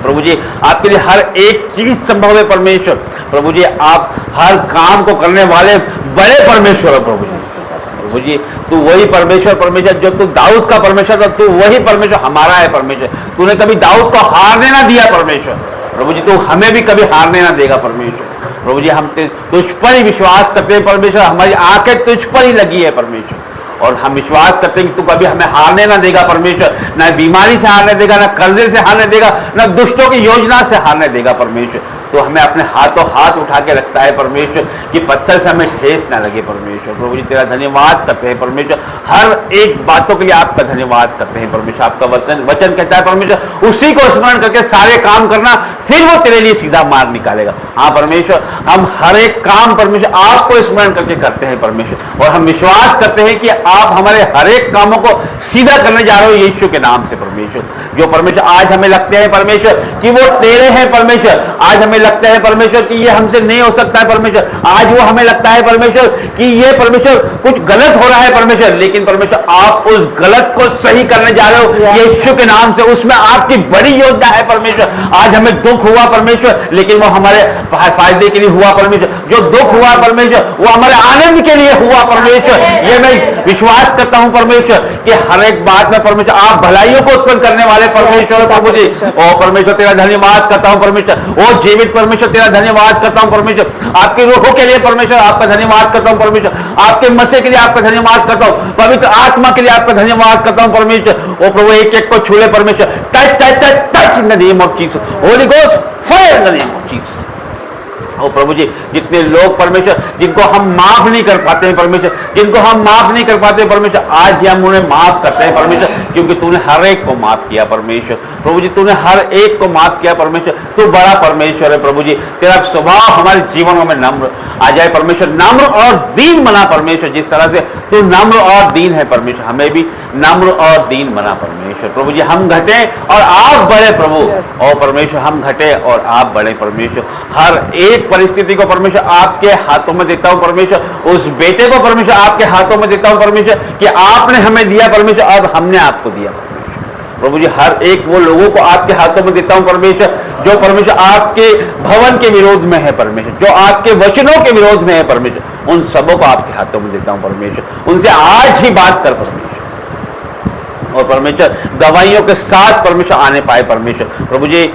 प्रभु जी। आपके लिए हर एक चीज संभव है परमेश्वर। प्रभु जी आप हर काम को करने वाले बड़े परमेश्वर है प्रभु जी। प्रभु जी तू वही परमेश्वर परमेश्वर जो तू दाऊद का परमेश्वर था, तू वही परमेश्वर हमारा है परमेश्वर। तूने कभी दाऊद को हारने ना दिया परमेश्वर। प्रभु जी तू हमें भी कभी हारने ना देगा परमेश्वर। प्रभु जी हम तुझ पर ही विश्वास करते हैं परमेश्वर। हमारी आंखें तुझ पर ही लगी है परमेश्वर, और हम विश्वास करते हैं कि तू कभी हमें हारने ना देगा परमेश्वर। ना बीमारी से हारने देगा, ना कर्जे से हारने देगा, ना दुष्टों की योजना से हारने देगा परमेश्वर। तो हमें अपने हाथों हाथ उठा के रखता है परमेश्वर कि पत्थर से हमें ठेस ना लगे परमेश्वर। प्रभु जी तेरा धन्यवाद करते हैं परमेश्वर। हर एक बातों के लिए आपका धन्यवाद करते हैं परमेश्वर। आपका वचन कहता है परमेश्वर उसी को स्मरण करके सारे काम करना, फिर वो तेरे लिए सीधा मार्ग निकालेगा। हाँ परमेश्वर हम हर एक काम परमेश्वर आपको स्मरण करके करते हैं परमेश्वर, और हम विश्वास करते हैं कि आप हमारे हर एक कामों को सीधा करने जा रहे हो यीशु के नाम से परमेश्वर। जो परमेश्वर आज हमें लगते हैं परमेश्वर कि वो तेरे हैं परमेश्वर, आज हमें लगता है परमेश्वर कि ये हमसे नहीं हो सकता है परमेश्वर, आज वो हमें लगता है परमेश्वर कि ये परमेश्वर कुछ गलत हो रहा है परमेश्वर, लेकिन परमेश्वर आप उस गलत को सही करने जा रहे हो यीशु के नाम से। उसमें आपकी बड़ी योजना है परमेश्वर। आज हमें दुख हुआ परमेश्वर, लेकिन वो हमारे फायदे के लिए हुआ परमेश्वर। जो दुख हुआ परमेश्वर वो हमारे आनंद के लिए हुआ परमेश्वर। ये मैं विश्वास करता हूं परमेश्वर कि हर एक बात में परमेश्वर आप भलाइयों को उत्पन्न करने वाले परमेश्वर प्रभु जी। ओ परमेश्वर तेरा धन्यवाद करता हूं परमेश्वर। ओ जीवित परमेश्वर तेरा धन्यवाद करता हूं परमेश्वर, आपकी रूहों के लिए परमेश्वर आपका धन्यवाद करता हूं परमेश्वर, आपके मसीह के लिए आपका धन्यवाद करता हूं, पवित्र आत्मा के लिए आपका धन्यवाद करता हूं परमेश्वर। ओ प्रभु एक एक को छू ले परमेश्वर, touch touch touch touch in the name of Jesus, holy ghost fire in the name of Jesus. ओ प्रभु जी, जितने लोग परमेश्वर जिनको हम माफ नहीं कर पाते हैं परमेश्वर, जिनको हम माफ नहीं कर पाते परमेश्वर, आज हम उन्हें माफ करते हैं परमेश्वर, क्योंकि तूने हर एक को माफ किया परमेश्वर। प्रभु जी तूने हर एक को माफ किया परमेश्वर, तू बड़ा परमेश्वर है प्रभु जी, तेरा स्वभाव हमारे जीवनों में नम्र आ जाए परमेश्वर, नम्र और दीन बना परमेश्वर। जिस तरह से तू नम्र और दीन है परमेश्वर, हमें भी नम्र और दीन बना परमेश्वर। प्रभु जी हम घटे और आप बढ़े प्रभु, और परमेश्वर हम घटे और आप बढ़े परमेश्वर। हर एक परिस्थिति को परमेश्वर आपके हाथों में देता हूं परमेश्वर, उस बेटे को परमेश्वर आपके हाथों में देता हूं परमेश्वर कि आपने हमें दिया परमेश्वर और हमने आपको दिया परमेश्वर। प्रभु जी हर एक वो लोगों को आपके हाथों में देता हूं परमेश्वर जो परमेश्वर आपके भवन के विरोध में है परमेश्वर, जो आपके वचनों के विरोध में है परमेश्वर, उन सबों को आपके हाथों में देता हूं परमेश्वर। उनसे आज ही बात कर परमेश्वर, और परमेश्वर गवाहियों के साथ परमेश्वर आने पाए परमेश्वर। प्रभु जी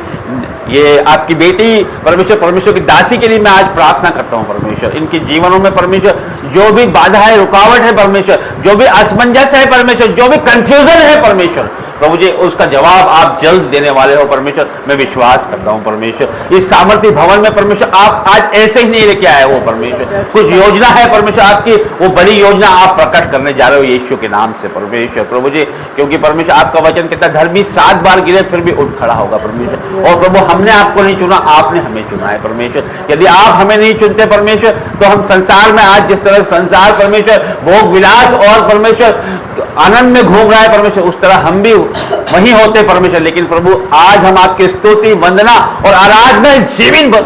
ये आपकी बेटी परमेश्वर, परमेश्वर की दासी के लिए मैं आज प्रार्थना करता हूं परमेश्वर, इनके जीवनों में परमेश्वर जो भी बाधा है, रुकावट है परमेश्वर, जो भी असमंजस है परमेश्वर, जो भी कंफ्यूजन है परमेश्वर, प्रभु जी उसका जवाब आप जल्द देने वाले हो परमेश्वर, मैं विश्वास करता हूं परमेश्वर। इस सामर्थ्य भवन में परमेश्वर आप आज ऐसे ही नहीं लेके आए हो परमेश्वर, कुछ योजना है परमेश्वर आपकी, वो बड़ी योजना आप प्रकट करने जा रहे हो यीशु के नाम से परमेश्वर। प्रभु जी क्योंकि परमेश्वर आपका वचन कहता है धर्मी 7 बार गिरे फिर भी उठ खड़ा होगा परमेश्वर, और प्रभु हमने आपको नहीं चुना, आपने हमें चुना है परमेश्वर। यदि आप हमें नहीं चुनते परमेश्वर तो हम संसार में आज जिस तरह संसार परमेश्वर भोग विलास और परमेश्वर आनंद में घूम रहा है परमेश्वर, उस तरह हम भी वही होते परमेश्वर। लेकिन प्रभु आज हम आपकी स्तुति वंदना और आराधना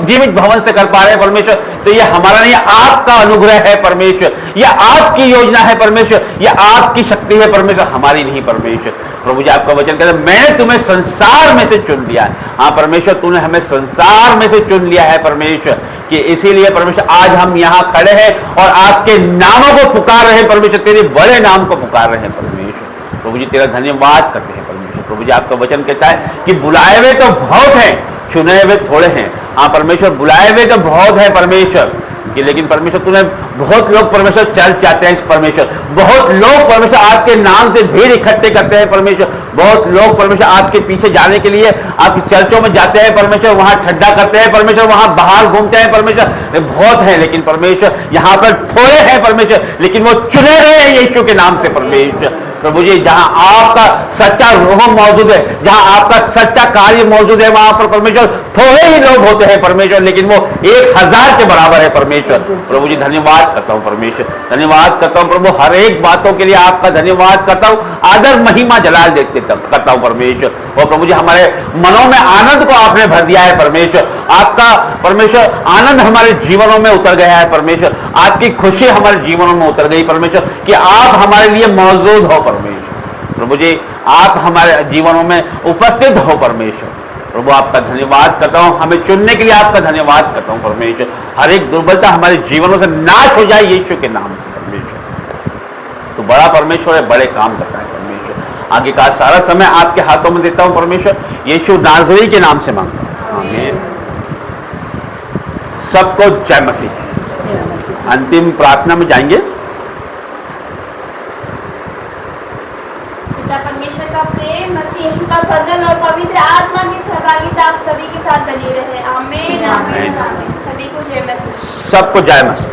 जीवित भवन से कर पा रहे हैं परमेश्वर, तो यह हमारा नहीं आपका अनुग्रह है परमेश्वर, यह आपकी योजना है परमेश्वर, यह आपकी शक्ति है परमेश्वर, हमारी नहीं परमेश्वर। प्रभु जी आपका वचन कहता है मैंने तुम्हें संसार में से चुन लिया है। हाँ परमेश्वर तूने हमें संसार में से चुन लिया है परमेश्वर, कि इसीलिए परमेश्वर आज हम यहाँ खड़े हैं और आपके नामों को पुकार रहे हैं परमेश्वर, तेरे बड़े नाम को पुकार रहे हैं परमेश्वर। प्रभु जी तेरा धन्यवाद करते हैं परमेश्वर। प्रभु जी आपका वचन कहता है कि बुलाए हुए तो बहुत हैं, चुने हुए थोड़े हैं। हाँ परमेश्वर बुलाए हुए तो बहुत है परमेश्वर, कि लेकिन परमेश्वर तूने बहुत लोग परमेश्वर चर्च जाते हैं परमेश्वर, बहुत लोग परमेश्वर आपके नाम से भीड़ इकट्ठे करते हैं परमेश्वर, बहुत लोग परमेश्वर आपके पीछे जाने के लिए आपकी चर्चों में जाते हैं परमेश्वर, वहां ठड्डा करते हैं परमेश्वर, वहां बाहर घूमते हैं परमेश्वर, बहुत है लेकिन परमेश्वर यहाँ पर थोड़े हैं परमेश्वर, लेकिन वो चुने गए हैं यीशु के नाम से परमेश्वर। प्रभु जी जहां आपका सच्चा रोह मौजूद है, जहां आपका सच्चा कार्य मौजूद है, वहां पर परमेश्वर थोड़े ही लोग होते हैं परमेश्वर, लेकिन वो 1000 के बराबर है परमेश्वर। प्रभु जी धन्यवाद करता हूं परमेश्वर, धन्यवाद करता हूं प्रभु, हर एक बातों के लिए आपका धन्यवाद करता हूं, आदर महिमा जलाल देखते करता हूं परमेश्वर। और प्रभु जी हमारे मनों में आनंद को आपने भर दिया है परमेश्वर, आपका परमेश्वर आनंद हमारे जीवनों में उतर गया है परमेश्वर, आपकी खुशी हमारे जीवनों में उतर गई परमेश्वर, कि आप हमारे लिए मौजूद हो परमेश्वर। प्रभु जी आप हमारे जीवनों में उपस्थित हो परमेश्वर। प्रभु आपका धन्यवाद करता हूं, हमें चुनने के लिए आपका धन्यवाद करता हूं परमेश्वर। हर एक दुर्बलता हमारे जीवनों से नाश हो जाए यीशु के नाम से परमेश्वर। तो बड़ा परमेश्वर है, बड़े काम करता है परमेश्वर। आगे का सारा समय आपके हाथों में देता हूं परमेश्वर, यीशु नाज़री के नाम से मांगता हूं, आमीन। सबको जय मसीह। अंतिम प्रार्थना में जाएंगे। परमेश्वर का प्रेम, मसीह यीशु का फजल और पवित्र आत्मा की सहभागिता आप सभी के साथ बनी रहे। आमीन आमीन आमीन। सभी को जय मसीह। सबको जय मसीह।